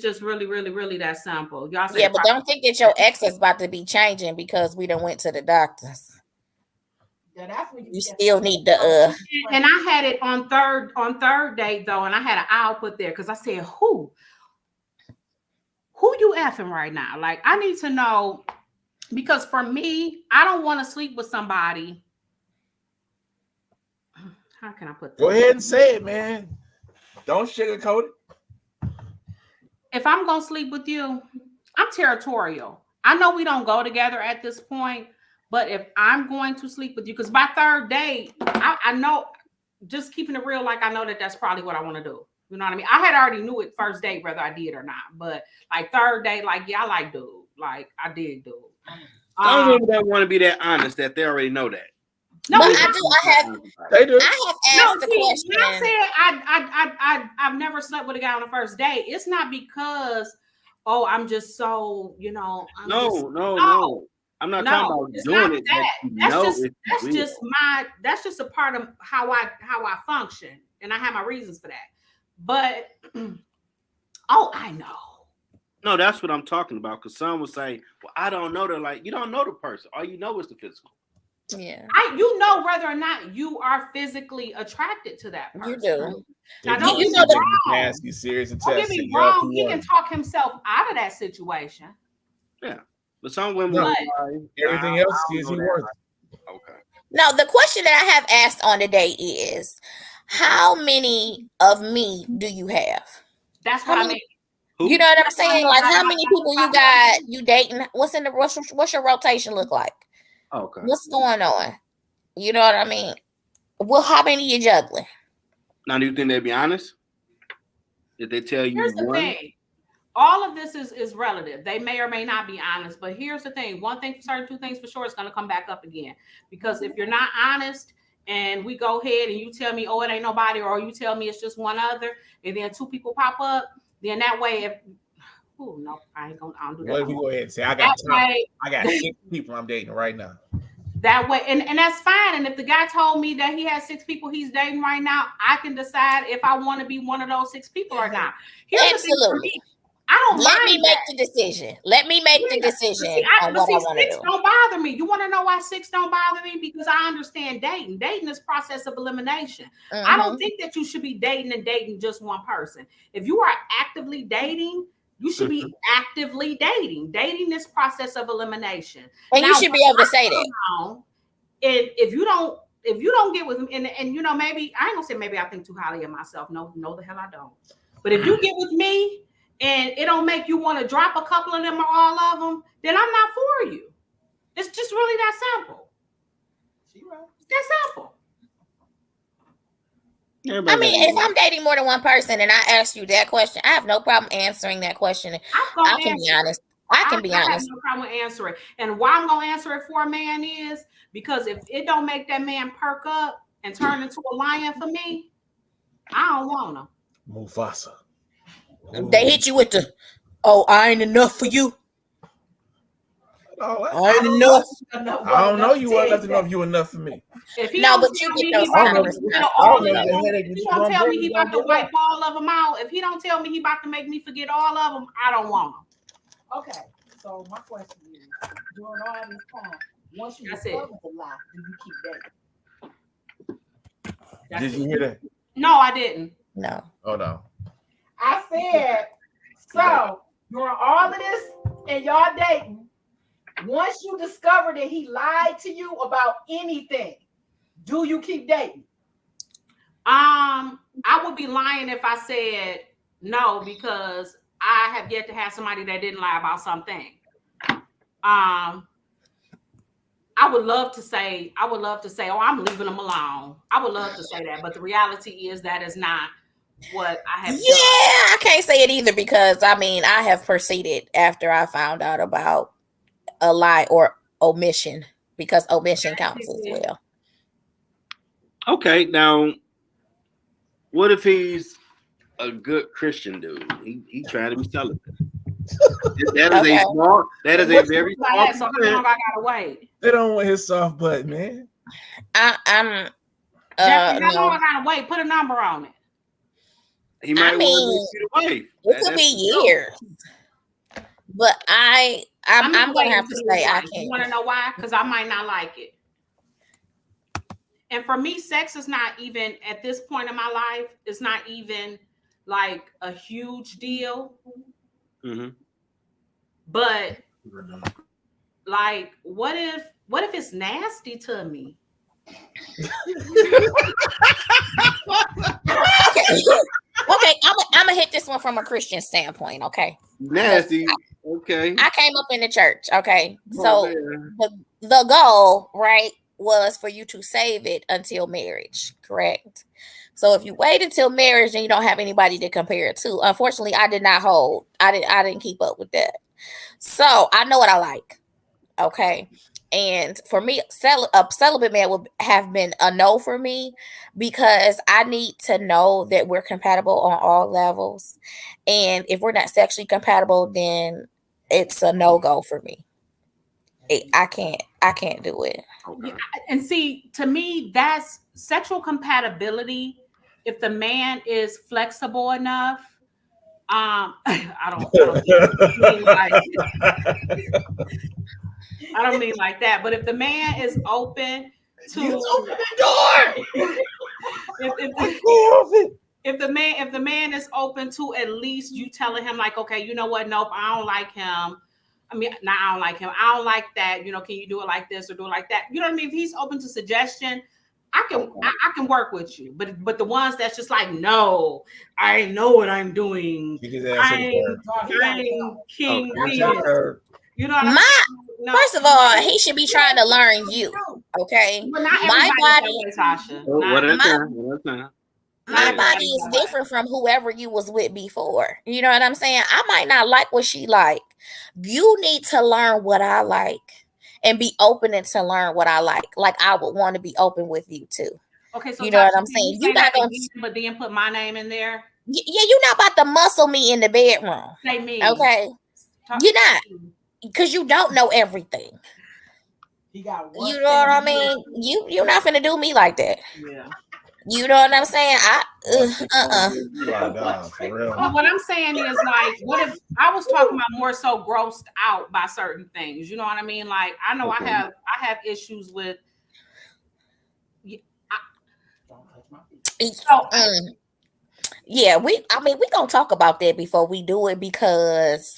Speaker 2: just really, really, really that simple. Y'all say
Speaker 3: but don't think that your ex is about to be changing because we done went to the doctors.
Speaker 5: Yeah, that's when
Speaker 3: you still need the
Speaker 2: And I had it on third date though, and I had an I'll put there because I said, who you effing right now? Like, I need to know, because for me, I don't want to sleep with somebody. How can I put this?
Speaker 4: Go ahead and say it, man. Don't sugarcoat it.
Speaker 2: If I'm going to sleep with you, I'm territorial. I know we don't go together at this point, but if I'm going to sleep with you, because by third date, I know, just keeping it real, like, I know that that's probably what I want to do. You know what I mean? I had already knew it first date, whether I did or not. But like third date, like, yeah, I like dude. Like, I did dude.
Speaker 1: Some women don't want to be that honest that they already know that.
Speaker 3: No, but I have asked the question.
Speaker 2: When I said I've never slept with a guy on the first date, it's not because, I'm just so,
Speaker 1: No. I'm not talking about doing it. That's just a part of how I function, and I have my reasons for that. But I know. No, that's what I'm talking about. Because some will say, "Well, I don't know." They're like, "You don't know the person. All you know is the physical."
Speaker 3: Yeah,
Speaker 2: you know whether or not you are physically attracted to that person.
Speaker 3: you do.
Speaker 2: Now, don't
Speaker 3: You
Speaker 2: get
Speaker 3: know
Speaker 2: me
Speaker 3: the-
Speaker 2: wrong.
Speaker 4: Ask you serious and
Speaker 2: Don't get
Speaker 4: test
Speaker 2: me
Speaker 4: it.
Speaker 2: wrong. He can talk himself out of that situation.
Speaker 1: Yeah, but some women,
Speaker 4: No.
Speaker 1: like,
Speaker 4: Everything
Speaker 1: I
Speaker 4: else
Speaker 1: don't
Speaker 4: is
Speaker 1: know
Speaker 4: he
Speaker 1: that.
Speaker 4: worth.
Speaker 1: Okay.
Speaker 3: Now, the question that I have asked on the day is, how many of me do you have?
Speaker 2: That's
Speaker 3: How
Speaker 2: what I
Speaker 3: many-
Speaker 2: mean.
Speaker 1: Who?
Speaker 3: You know what I'm saying? Like, how
Speaker 2: My-
Speaker 3: many people you got? You dating? What's your rotation look like?
Speaker 1: Okay.
Speaker 3: What's going on? You know what I mean? Well, how many you juggling?
Speaker 1: Now, do you think they'd be honest? Did they tell you
Speaker 2: Here's the
Speaker 1: one?
Speaker 2: thing. All of this is relative. They may or may not be honest, but here's the thing. One thing for certain, two things for sure, it's going to come back up again. Because if you're not honest and we go ahead and you tell me, oh, it ain't nobody, or you tell me it's just one other, and then two people pop up, then that way, no, I don't do that.
Speaker 4: What if you go ahead and say, I
Speaker 2: That
Speaker 4: got 6 people I'm dating right now.
Speaker 2: That way, and that's fine. And if the guy told me that he has 6 people he's dating right now, I can decide if I want to be one of those 6 people or not. Here's the thing for me. I don't
Speaker 3: Let
Speaker 2: mind
Speaker 3: me make the decision. Let me make the decision on what I want to do.
Speaker 2: 6 don't bother me. You want to know why 6 don't bother me? Because I understand dating. Dating is process of elimination. I don't think that you should be dating just one person. If you are actively dating, you should be actively dating. Dating is process of elimination.
Speaker 3: And now, you should be able to say that.
Speaker 2: And if you don't get with me, and you know, maybe I ain't gonna say maybe I think too highly of myself. No, the hell I don't. But if you get with me and it don't make you want to drop a couple of them or all of them, then I'm not for you. It's just really that simple. It's that simple.
Speaker 3: I mean, if I'm dating more than one person and I ask you that question, I have no problem answering that question. I can be honest. I can be honest.
Speaker 2: I have no problem answering. And why I'm gonna answer it for a man is because if it don't make that man perk up and turn into a lion for me, I don't want him.
Speaker 4: Mufasa.
Speaker 3: They hit you with the, oh, I ain't enough for you.
Speaker 4: Oh,
Speaker 3: I ain't enough.
Speaker 4: I don't know you well enough to know if you enough for me.
Speaker 2: If he
Speaker 3: No,
Speaker 2: don't
Speaker 3: but
Speaker 2: tell
Speaker 3: you
Speaker 2: me
Speaker 3: get
Speaker 2: he
Speaker 3: those
Speaker 2: about
Speaker 3: kind of
Speaker 2: to
Speaker 3: responses.
Speaker 2: if he don't tell me he about to wipe all of them out, if he don't tell me he about to make me forget all of them, I don't want him.
Speaker 5: Okay, so my question is, during all this time, once you discover the lie, do you keep dating?
Speaker 4: Did you hear that?
Speaker 2: No, I didn't.
Speaker 3: No.
Speaker 4: Oh no.
Speaker 5: I said, so during all of this and y'all dating, once you discover that he lied to you about anything, do you keep dating?
Speaker 2: I would be lying if I said no, because I have yet to have somebody that didn't lie about something. I would love to say, oh, I'm leaving them alone. I would love to say that, but the reality is that is not what I have done.
Speaker 3: I can't say it either because I mean I have proceeded after I found out about a lie or omission because omission counts as well.
Speaker 1: Okay, now what if he's a good Christian dude? He trying to be celibate. That is a very small.
Speaker 2: So how long I gotta wait?
Speaker 4: They don't want his soft butt, man.
Speaker 3: I'm
Speaker 2: how long I gotta wait? Put a number on it.
Speaker 1: He might want to wife.
Speaker 3: It could be years. But I'm gonna have to say I can't.
Speaker 2: You want to know why? Because I might not like it. And for me, sex is not even at this point in my life. It's not even like a huge deal.
Speaker 1: Mm-hmm.
Speaker 2: But like, what if it's nasty to me?
Speaker 3: Okay, I'm gonna hit this one from a Christian standpoint. Okay,
Speaker 1: nasty. Okay,
Speaker 3: I came up in the church. Okay, so the goal, right, was for you to save it until marriage. Correct. So if you wait until marriage and you don't have anybody to compare it to, unfortunately, I didn't keep up with that. So I know what I like. Okay. And for me, a celibate man would have been a no for me because I need to know that we're compatible on all levels. And if we're not sexually compatible, then it's a no-go for me. I can't do it.
Speaker 2: Okay. And see, to me, that's sexual compatibility. If the man is flexible enough, I don't like I don't mean like that. But if the man is open to
Speaker 5: open the door.
Speaker 2: if the man is open to at least you telling him like, okay, you know what? Nope, I don't like him. I mean, no, I don't like him. I don't like that. You know, can you do it like this or do it like that? You know what I mean? If he's open to suggestion, I can work with you. But the ones that's just like, no, I know what I'm doing. I'm King. You know what I'm saying? No.
Speaker 3: First of all, he should be trying to learn you. Okay.
Speaker 2: But not
Speaker 3: My body,
Speaker 2: Tasha.
Speaker 3: my body is different from whoever you was with before. You know what I'm saying? I might not like what she like. You need to learn what I like and be open and to learn what I like. Like I would want to be open with you too.
Speaker 2: Okay, so
Speaker 3: you know what I'm saying?
Speaker 2: You're not gonna, but then put my name in there.
Speaker 3: Yeah, you're not about to muscle me in the bedroom.
Speaker 2: Say me.
Speaker 3: Okay, you're not, because you don't know everything. You know what I mean? You're not gonna do me like that.
Speaker 2: Yeah.
Speaker 3: You know what I'm saying?
Speaker 2: What I'm saying is like, what if I was talking about more so grossed out by certain things? You know what I mean? Like I know I have issues with.
Speaker 3: Yeah, we gonna talk about that before we do it because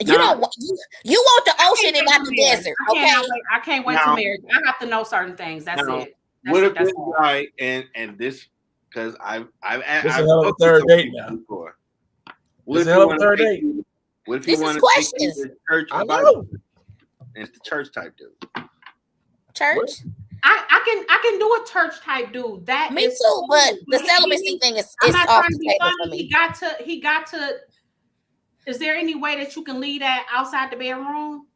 Speaker 3: you want the ocean and not the desert. Okay,
Speaker 2: I can't wait to marry. I have to know certain things. That's it.
Speaker 1: What if this guy and this, because I've
Speaker 4: a third date now.
Speaker 1: Before.
Speaker 4: What if you want a third date?
Speaker 1: What if you want to take the church?
Speaker 4: I know.
Speaker 1: It's the church type dude.
Speaker 3: Church.
Speaker 1: What?
Speaker 2: I can do a church type dude. That
Speaker 3: me too, but the celibacy thing is off the table for me.
Speaker 2: He got to. Is there any way that you can leave that outside the bedroom?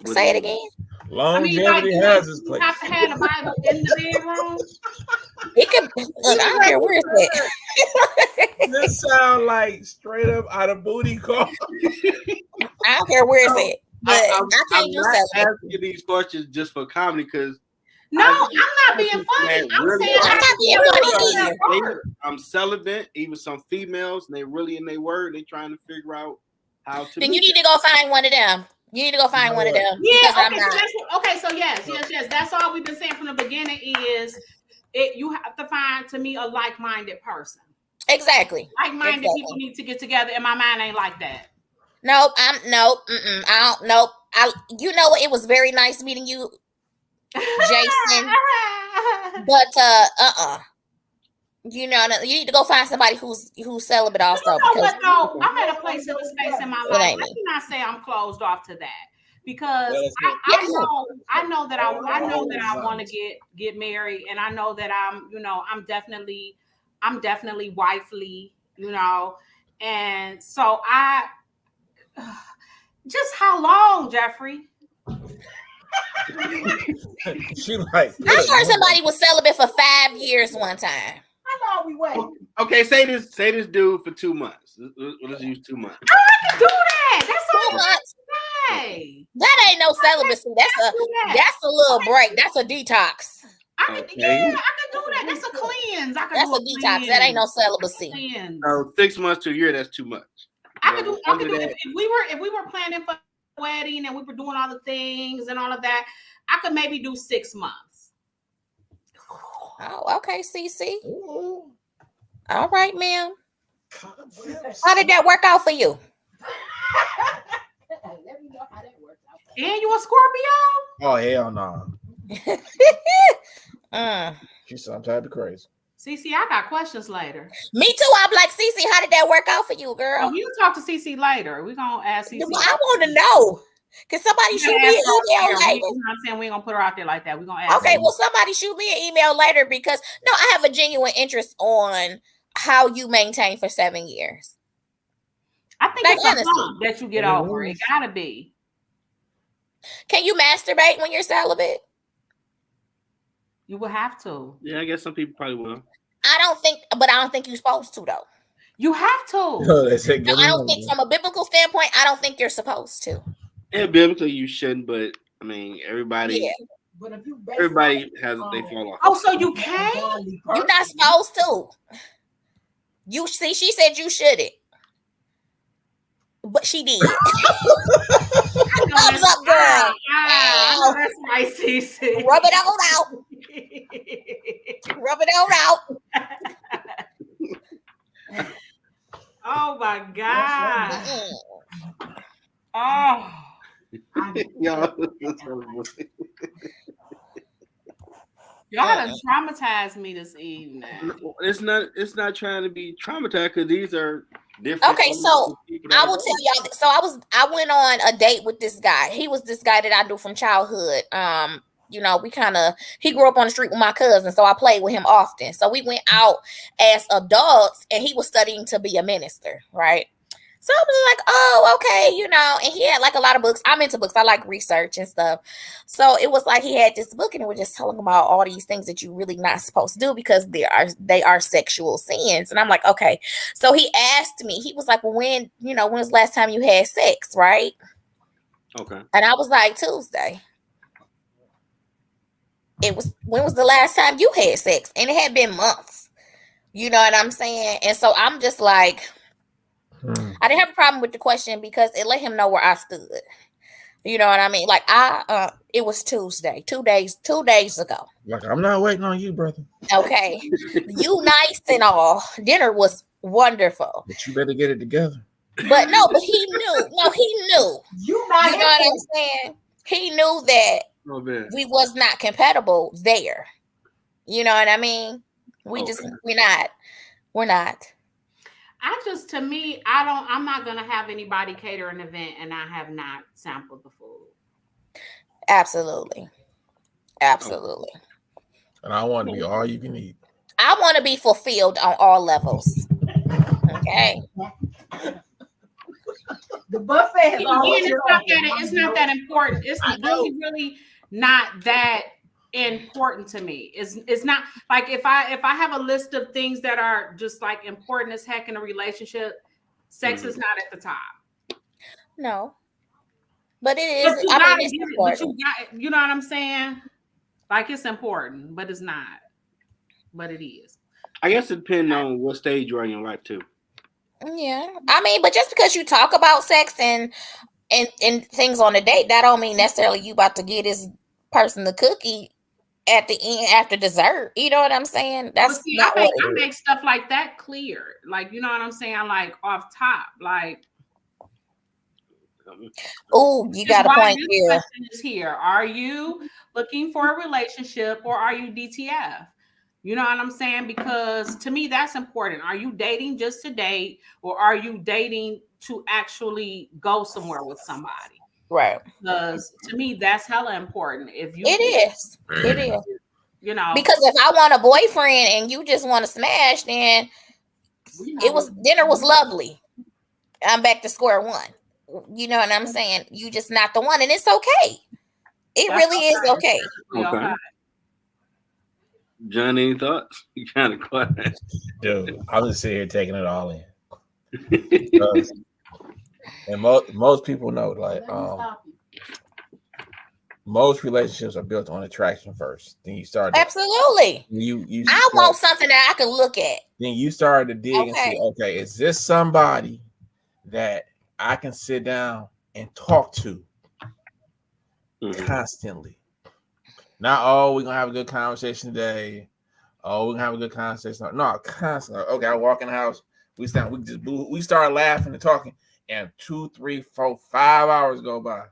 Speaker 3: Say it again.
Speaker 4: Longevity has its place.
Speaker 2: You have to have the Bible in the bedroom.
Speaker 3: It could. Look, I don't care where it's
Speaker 4: at. This sound like straight up out of booty call.
Speaker 3: I don't care where it's at. But I can't do
Speaker 1: not asking you these questions just for comedy because.
Speaker 2: No, I'm not being funny. I'm saying I'm not being funny either.
Speaker 1: I'm celibate. Even some females, and they really in their word. They trying to figure out how to.
Speaker 3: Then you need to go find one of them. You need to go find one of them.
Speaker 2: Yeah. Okay. So yes. That's all we've been saying from the beginning. Is you have to find to me a like-minded person.
Speaker 3: Exactly.
Speaker 2: Like-minded people need to get together, and my mind ain't like that.
Speaker 3: Nope. I don't. Nope. You know what? It was very nice meeting you, Jason. But you know, you need to go find somebody who's celibate also.
Speaker 2: No, I'm at a place in the space in my life. I cannot say I'm closed off to that because I know that I want to get married, and I know that I'm definitely wifely, and so just how long, Jeffrey?
Speaker 3: I heard somebody was celibate for 5 years one time.
Speaker 5: How long we wait?
Speaker 1: Okay, say this dude for 2 months. Let's use 2 months.
Speaker 2: I can do that. That's
Speaker 3: 2 months. That ain't no celibacy. That's a little break. That's a detox.
Speaker 2: I can do that. That's a cleanse. That's
Speaker 3: a detox. That ain't no celibacy.
Speaker 1: So 6 months to a year, that's too much.
Speaker 2: I could do if we were planning for a wedding and we were doing all the things and all of that, I could maybe do 6 months.
Speaker 3: Oh, okay, CC. All right, ma'am. How did that work out for you?
Speaker 5: Let me know how that works out.
Speaker 2: And you a Scorpio?
Speaker 4: Oh, hell no. She's some type of crazy.
Speaker 2: CC, I got questions later.
Speaker 3: Me too. I'm like, CC, how did that work out for you, girl?
Speaker 2: Oh, you talk to CC later. We're going to ask CC.
Speaker 3: Well, I want to know. Can somebody shoot me an email later?
Speaker 2: You know what I'm saying? We ain't going to put her out there like that. We're going to ask
Speaker 3: Okay, well, somebody shoot me an email later because, no, I have a genuine interest on how you maintain for 7 years.
Speaker 2: I think it's a hump that you get over. It got to be.
Speaker 3: Can you masturbate when you're celibate?
Speaker 2: You will have to.
Speaker 1: Yeah, I guess some people probably will.
Speaker 3: I don't think you're supposed to though.
Speaker 2: You have to.
Speaker 3: I don't think from a biblical standpoint, I don't think you're supposed to.
Speaker 1: Yeah, biblically you shouldn't, but I mean everybody. Yeah.
Speaker 5: But if you
Speaker 1: everybody has they fall off.
Speaker 2: Oh, so you can?
Speaker 3: You're not supposed to. You see, she said you shouldn't. but she did.
Speaker 2: I know
Speaker 3: Thumbs up, girl.
Speaker 2: I know that's right, Cece.
Speaker 3: Rub it on out. Rub it on out.
Speaker 2: Oh my God. Oh. Y'all done traumatized me this evening.
Speaker 1: It's not trying to be traumatized because these are different.
Speaker 3: Okay, so I will tell y'all. So I went on a date with this guy. He was this guy that I knew from childhood. You know, he grew up on the street with my cousin, so I played with him often. So we went out as adults, and he was studying to be a minister, right? So I was like, oh, okay, you know, and he had like a lot of books. I'm into books. I like research and stuff. So it was like he had this book and it was just telling him about all these things that you really not supposed to do because they are sexual sins. And I'm like, okay. So he asked me, he was like, well, when was the last time you had sex, right?
Speaker 1: Okay.
Speaker 3: And I was like, Tuesday. When was the last time you had sex? And it had been months. You know what I'm saying? And so I'm just like, I didn't have a problem with the question because it let him know where I stood. You know what I mean? Like it was Tuesday, 2 days ago.
Speaker 4: Like, I'm not waiting on you, brother.
Speaker 3: Okay. You nice and all. Dinner was wonderful.
Speaker 4: But you better get it together.
Speaker 3: But no, but he knew. No, he knew.
Speaker 5: You know
Speaker 3: what I'm saying? He knew that we was not compatible there. You know what I mean? We're not.
Speaker 2: I'm not gonna have anybody cater an event and I have not sampled the food.
Speaker 3: Absolutely. And
Speaker 4: I want to be all you can eat.
Speaker 3: I want to be fulfilled on all levels. Okay.
Speaker 5: The buffet is always
Speaker 2: it's not that important. It's really not that important to me. It's not like if I have a list of things that are just like important as heck in a relationship, sex is not at the top.
Speaker 3: No, but it is.
Speaker 2: You know what I'm saying? Like it's important, but it's not. But it is.
Speaker 1: I guess it depends on what stage you're in your life too.
Speaker 3: Yeah, I mean, but just because you talk about sex and things on a date, that don't mean necessarily you about to get this person the cookie at the end after dessert. You know what I'm saying? That's
Speaker 2: I make stuff like that clear. Like, you know what I'm saying? Like off top. Like,
Speaker 3: oh, you got a point here.
Speaker 2: Question is here. Are you looking for a relationship or are you DTF? You know what I'm saying? Because to me, that's important. Are you dating just to date or are you dating to actually go somewhere with somebody?
Speaker 3: Right.
Speaker 2: Because to me, that's hella important. It
Speaker 3: is.
Speaker 2: You know,
Speaker 3: because if I want a boyfriend and you just want to smash, then dinner was lovely. I'm back to square one. You know what I'm saying? You just not the one, and it's okay. It really is okay.
Speaker 1: Okay. John, any thoughts? You kind of quiet.
Speaker 4: Dude, I'm just sitting here taking it all in. And most people know, like, most relationships are built on attraction first. Then you start.
Speaker 3: Absolutely. I want something that I can look at.
Speaker 4: Then you start to dig and say, okay, is this somebody that I can sit down and talk to constantly? Not, we're going to have a good conversation today. We're going to have a good conversation. No, constantly. Okay, I walk in the house. We start laughing and talking. And 2, 3, 4, 5 hours go by.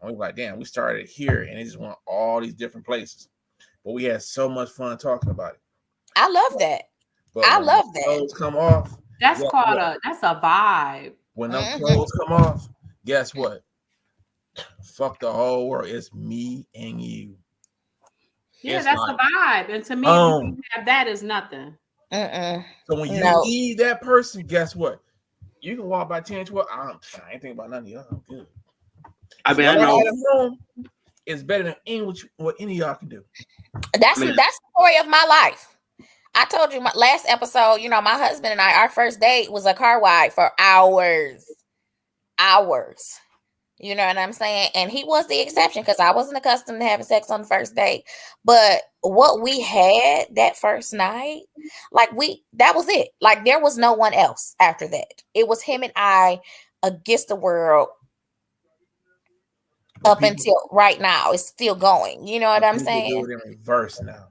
Speaker 4: And we're like, damn, we started here. And it just went all these different places. But we had so much fun talking about it.
Speaker 3: I love that.
Speaker 4: But I love that. Clothes come off.
Speaker 2: That's that's a vibe.
Speaker 4: When those clothes come off, guess what? Fuck the whole world. It's me and you.
Speaker 2: Yeah, that's a vibe. And to me, you have that is nothing.
Speaker 4: So when you need that person, guess what? You can walk by 10, 12. I ain't thinking about none of y'all. I'm good.
Speaker 1: I mean, I know
Speaker 4: it's better than what any of y'all can do.
Speaker 3: That's the story of my life. I told you my last episode, my husband and I, our first date was a car ride for hours. You know what I'm saying? And he was the exception because I wasn't accustomed to having sex on the first date. But what we had that first night, that was it. Like there was no one else after that. It was him and I against the world up until right now. It's still going. You know what I'm saying?
Speaker 4: Do it in reverse now.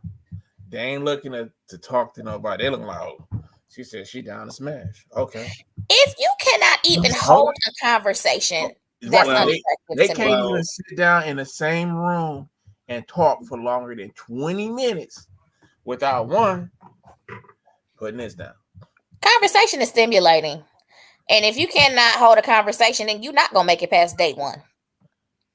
Speaker 4: They ain't looking to talk to nobody. They looking like, oh, she said she down to smash. Okay.
Speaker 3: If you cannot even hold a conversation, that's unattractive
Speaker 4: they
Speaker 3: to
Speaker 4: can't
Speaker 3: me.
Speaker 4: even sit down in the same room and talk for longer than 20 minutes without one putting this down.
Speaker 3: Conversation is stimulating. And if you cannot hold a conversation, then you're not going to make it past date one.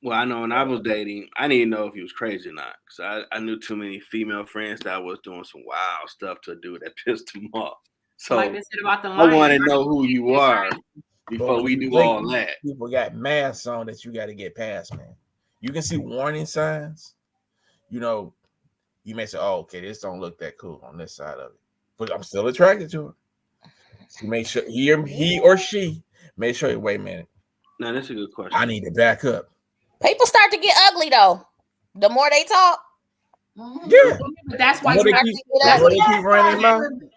Speaker 1: Well, I know when I was dating, I didn't know if he was crazy or not. Because I knew too many female friends that was doing some wild stuff to do that pissed them off. So
Speaker 2: like they said about the
Speaker 1: I want to know who you are before we do all that.
Speaker 4: People got masks on that you got to get past, man. You can see warning signs. You know, you may say, oh, okay, this don't look that cool on this side of it. But I'm still attracted to her. So make sure he or she make sure, wait a minute.
Speaker 1: No, that's a good question.
Speaker 4: I need to back up.
Speaker 3: People start to get ugly though. The more they talk.
Speaker 4: Yeah.
Speaker 2: But that's why
Speaker 4: you keep running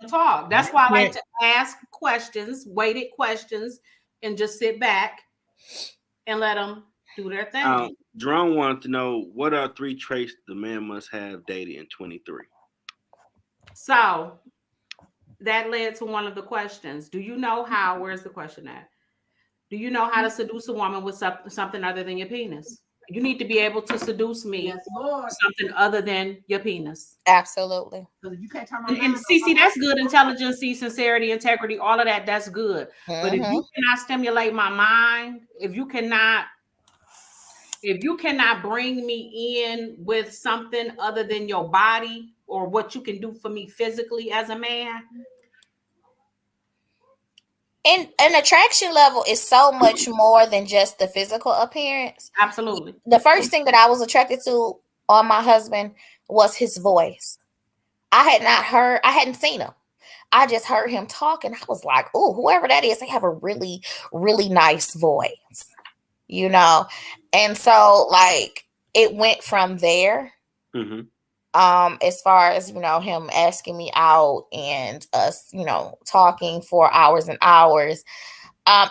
Speaker 2: talk. That's why I like to ask questions, weighted questions, and just sit back and let them do their thing.
Speaker 1: Jerome wanted to know, what are 3 traits the man must have dated in 23?
Speaker 2: So that led to one of the questions. Do you know how, where's the question at? Do you know how to seduce a woman with something other than your penis? You need to be able to seduce me with something other than your penis.
Speaker 3: Absolutely.
Speaker 5: You can't turn
Speaker 2: and see, that's good. Intelligence, sincerity, integrity, all of that, that's good.
Speaker 3: Mm-hmm.
Speaker 2: But if you cannot stimulate my mind, if you cannot bring me in with something other than your body or what you can do for me physically as a man.
Speaker 3: And an attraction level is so much more than just the physical appearance.
Speaker 2: Absolutely.
Speaker 3: The first thing that I was attracted to on my husband was his voice. I hadn't seen him. I just heard him talk and I was like, oh, whoever that is, they have a really, really nice voice, you know? And so like it went from there.
Speaker 1: Mm-hmm.
Speaker 3: As far as, you know, him asking me out and us, you know, talking for hours and hours.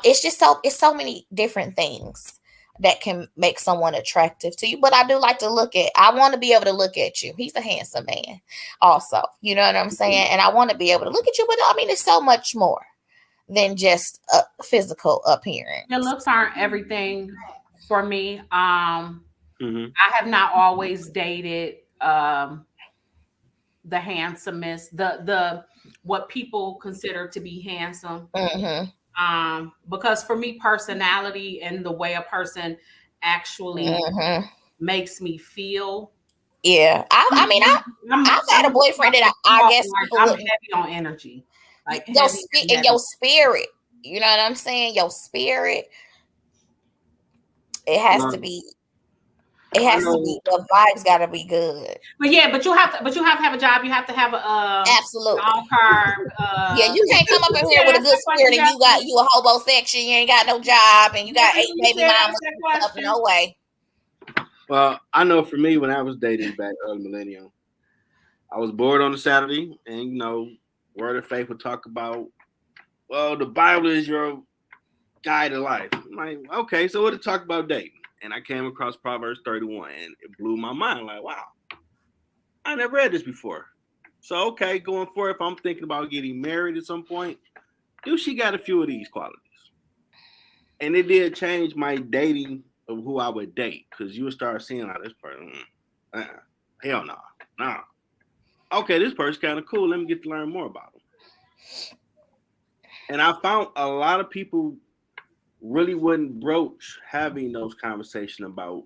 Speaker 3: It's so many different things that can make someone attractive to you. But I do like to I want to be able to look at you. He's a handsome man also, you know what I'm saying? And I want to be able to look at you, but I mean, it's so much more than just a physical appearance.
Speaker 2: The looks aren't everything for me. I have not always dated the handsomest, the what people consider to be handsome. Because for me, personality and the way a person actually makes me feel.
Speaker 3: Yeah, I've had a boyfriend that I guess
Speaker 2: I'm heavy on energy, like
Speaker 3: your spirit. You know what I'm saying? Your spirit. It has to be. It has to be, the vibes got to be good.
Speaker 2: But you have to have a job. You have to have a
Speaker 3: absolutely
Speaker 2: carb.
Speaker 3: Yeah, you can't come up in here with a good spirit and you a homosexual. You ain't got no job and you got 8 baby mamas. Up, no way.
Speaker 1: Well, I know for me, when I was dating back early millennium, I was bored on a Saturday, and you know, Word of Faith would talk about, well, the Bible is your guide to life. I'm like, okay, so what it talk about dating? And I came across Proverbs 31, and it blew my mind. Like, wow, I never read this before. So, okay, going forward, if I'm thinking about getting married at some point, she got a few of these qualities. And it did change my dating of who I would date, because you would start seeing like this person, hell no, nah. Okay, this person's kind of cool. Let me get to learn more about them. And I found a lot of people really wouldn't broach having those conversations about,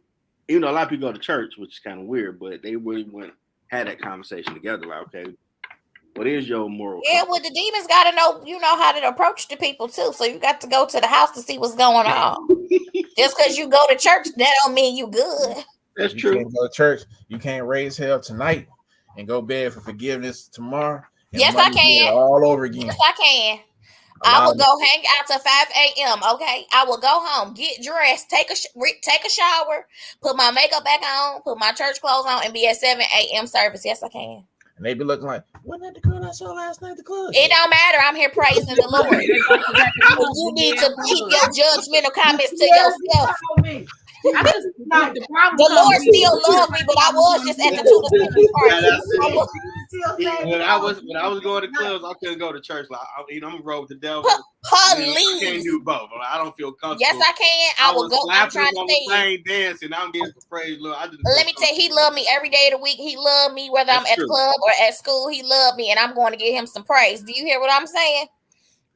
Speaker 1: even though a lot of people go to church, which is kind of weird, but they really wouldn't have that conversation together. Like, okay, what is your moral?
Speaker 3: Yeah, well, the demons got to know, you know, how to approach the people too. So you got to go to the house to see what's going on. Just because you go to church, that don't mean you good.
Speaker 1: That's true.
Speaker 4: You can't go to church. You can't raise hell tonight and go beg for forgiveness tomorrow.
Speaker 3: Yes, I can.
Speaker 4: All over again.
Speaker 3: Yes, I can. I will go hang out till 5 a.m. Okay, I will go home, get dressed, take a shower, put my makeup back on, put my church clothes on, and be at 7 a.m. service. Yes, I can.
Speaker 4: and they be looking like, wasn't that the girl I saw last night at the club?
Speaker 3: It don't matter. I'm here praising the Lord. You need to keep your judgmental comments to yourself.
Speaker 2: I just like the problem.
Speaker 3: The Lord still loves me, but I was just at the Tudor party.
Speaker 1: When I was going to clubs, I couldn't go to church. Like, I'm gonna roll with the devil.
Speaker 3: Police.
Speaker 1: I can't do both. I don't feel comfortable.
Speaker 3: Yes, I can. I will go. I'm trying to
Speaker 1: say dancing. I'm getting the praise, Lord.
Speaker 3: Let me tell you, he loved me every day of the week. He loved me whether I'm at the club or at school. He loved me, and I'm going to give him some praise. Do you hear what I'm saying?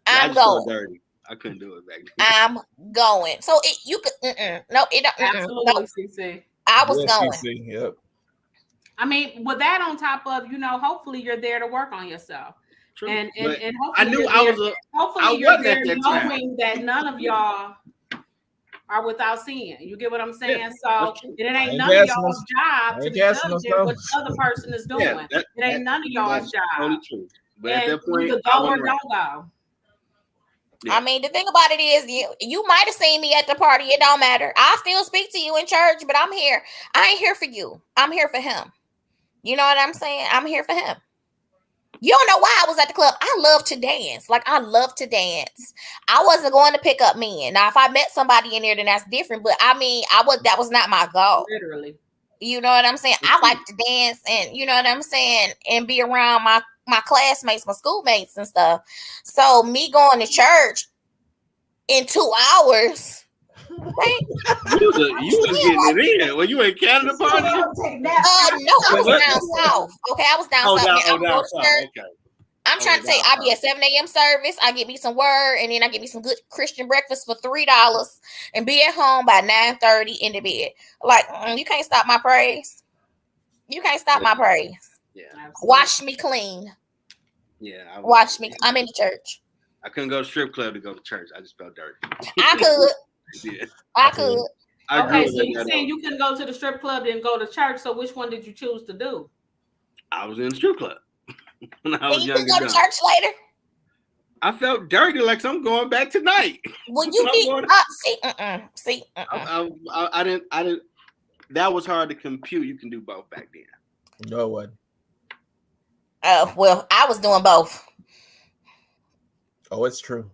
Speaker 3: I'm going.
Speaker 1: Dirty. I couldn't do it back then.
Speaker 3: I'm going. So you could. No, it don't.
Speaker 2: Absolutely, CC.
Speaker 3: I was going.
Speaker 4: CC, yep.
Speaker 2: I mean, with that on top of, hopefully you're there to work on yourself. True. And hopefully
Speaker 1: I knew
Speaker 2: hopefully you're there knowing that none of y'all are without sin. You get what I'm saying? Yeah, so it ain't none of y'all's job to be judging what the other person is doing. Yeah, it ain't none of y'all's job. Totally true. But at that point, you go or don't go.
Speaker 3: Yeah. I mean, the thing about it is, you might have seen me at the party. It don't matter. I still speak to you in church, but I'm here. I ain't here for you. I'm here for him. You know what I'm saying? I'm here for him. You don't know why I was at the club. I love to dance. Like, I love to dance. I wasn't going to pick up men. Now, if I met somebody in there, then that's different. But I mean, that was not my goal.
Speaker 2: Literally.
Speaker 3: You know what I'm saying? I like to dance and you know what I'm saying? And be around my classmates, my schoolmates and stuff. So me going to church in 2 hours. Right?
Speaker 1: You was getting it in. Well, you in Canada party?
Speaker 3: No, I was down south. Okay, I was down south. Okay. I'm trying to say I'll be at 7 a.m. service. I get me some word, and then I get me some good Christian breakfast for $3 and be at home by 9:30 in the bed. Like, you can't stop my praise. You can't stop my praise.
Speaker 1: Yeah.
Speaker 3: Wash me clean.
Speaker 1: Yeah.
Speaker 3: Wash me. I'm in the church.
Speaker 1: I couldn't go to strip club to go to church. I just felt dirty.
Speaker 3: I could.
Speaker 1: Yeah.
Speaker 3: I could.
Speaker 2: Okay, so you're saying you couldn't go to the strip club and go to church. So which one did you choose to do?
Speaker 1: I was in the strip club. When I was
Speaker 3: you could go to church later.
Speaker 1: I felt dirty, like I'm going back tonight.
Speaker 3: Well, you need see.
Speaker 1: I didn't. That was hard to compute. You can do both back then.
Speaker 4: No one.
Speaker 3: Oh well, I was doing both.
Speaker 4: Oh, it's true.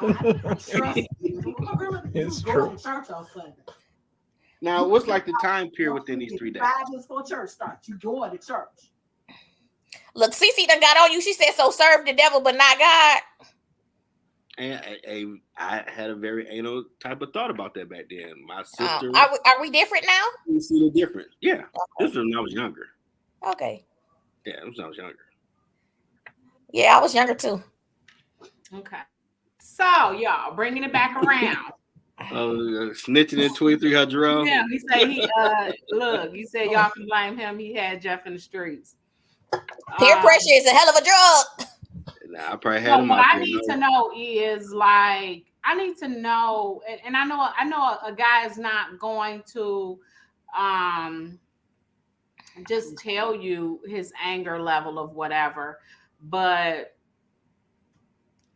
Speaker 4: It's true.
Speaker 1: Now, what's like the time period within these 3 days?
Speaker 5: 5 minutes before church starts, you going to church.
Speaker 3: Look, Cece done got on you. She said, so serve the devil, but not God.
Speaker 1: And I had a very anal type of thought about that back then. My sister.
Speaker 3: Are we different now?
Speaker 1: You see the difference. Yeah. Okay. This was when I was younger.
Speaker 3: Okay.
Speaker 1: Yeah, this was when I was younger.
Speaker 3: Yeah, I was younger too.
Speaker 2: Okay. So, y'all, bringing it back around.
Speaker 1: Snitching in 2300.
Speaker 2: Yeah, he said y'all can blame him. He had Jeff in the streets.
Speaker 3: Peer pressure is a hell of a drug.
Speaker 1: Nah, I probably had him.
Speaker 2: What I need to know is like, I need to know, and I know a guy is not going to just tell you his anger level of whatever, but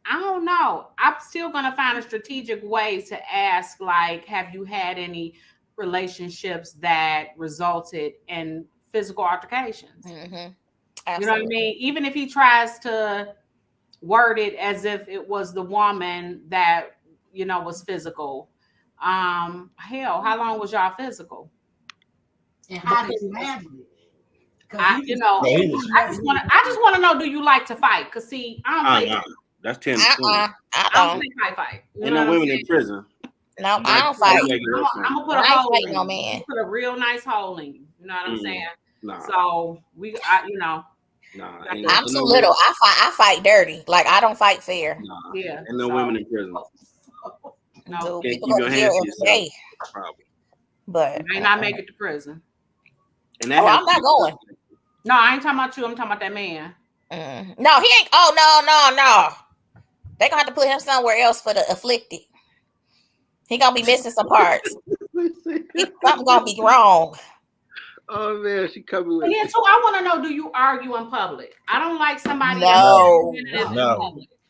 Speaker 2: I don't know. I'm still going to find a strategic way to ask, like, have you had any relationships that resulted in physical altercations?
Speaker 3: Mm-hmm.
Speaker 2: You know what I mean? Even if he tries to word it as if it was the woman that, was physical. Hell, how long was y'all physical?
Speaker 5: And how did you handle it?
Speaker 2: I just want to know, do you like to fight? Because see, I don't think
Speaker 1: that's 10.
Speaker 2: I don't think I fight.
Speaker 1: Ain't no women in prison.
Speaker 3: No, I don't fight.
Speaker 2: I'm gonna put a hole in you. Man. Put a real nice hole in you. You know what I'm saying?
Speaker 1: Nah.
Speaker 2: So
Speaker 1: Nah,
Speaker 3: I'm too little. I fight dirty. Like, I don't fight fair.
Speaker 1: Nah, yeah. And no women in prison.
Speaker 3: No, people go to jail every day.
Speaker 1: Probably.
Speaker 3: But
Speaker 2: you may not make it to prison.
Speaker 3: And I'm not going.
Speaker 2: No, I ain't talking about you. I'm talking about that man.
Speaker 3: No, he ain't. Oh, no. They gonna have to put him somewhere else for the afflicted. He gonna be missing some parts. Something gonna be wrong.
Speaker 1: Oh man, she coming with.
Speaker 2: Yeah, so I want to know: do you argue in public? I don't like somebody.
Speaker 3: No.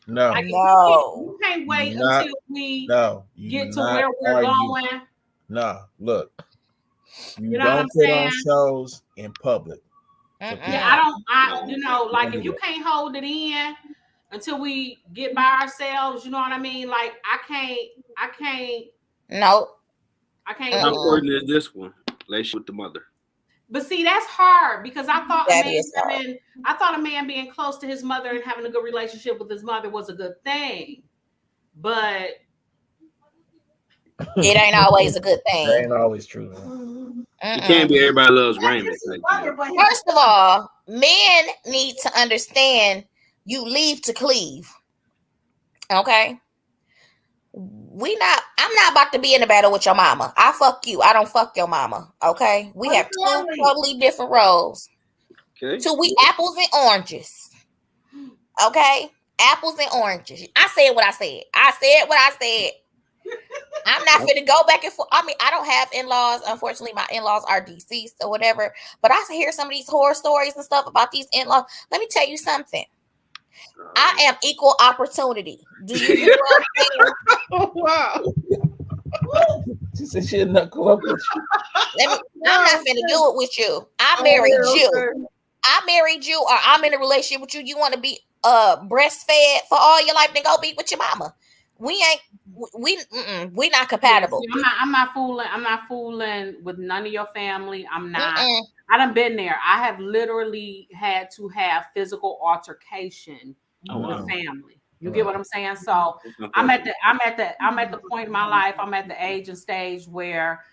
Speaker 2: Like, you can't wait until we get to where we're going.
Speaker 4: No, look. You don't put on shows in public.
Speaker 2: Yeah, like if you can't hold it in until we get by ourselves, you know what I mean? Like I can't.
Speaker 3: No.
Speaker 2: I can't.
Speaker 1: How important is this one? Relationship with the mother.
Speaker 2: But see, that's hard because I thought
Speaker 3: a
Speaker 2: man being close to his mother and having a good relationship with his mother was a good thing. But
Speaker 3: it ain't always a good thing.
Speaker 4: That ain't always true.
Speaker 1: It can't be everybody loves Raymond.
Speaker 3: First of all, men need to understand you leave to cleave. Okay? I'm not about to be in a battle with your mama. I fuck you. I don't fuck your mama. Okay? We have two totally different roles.
Speaker 1: Okay.
Speaker 3: So we apples and oranges. Okay? Apples and oranges. I said what I said. I said what I said. I'm not finna go back and forth. I mean, I don't have in-laws. Unfortunately, my in-laws are deceased or whatever. But I hear some of these horror stories and stuff about these in-laws. Let me tell you something. I am equal opportunity. Do you hear what I'm saying?
Speaker 1: Oh, wow.
Speaker 4: She said she'll knuckle up with you.
Speaker 3: I'm not finna do it with you. I married you. I married you, or I'm in a relationship with you. You want to be breastfed for all your life, then go be with your mama. We not compatible.
Speaker 2: I'm not fooling with none of your family. I'm not. I done been there. I have literally had to have physical altercation with family. You get what I'm saying? So I'm at the point in my life. I'm at the age and stage where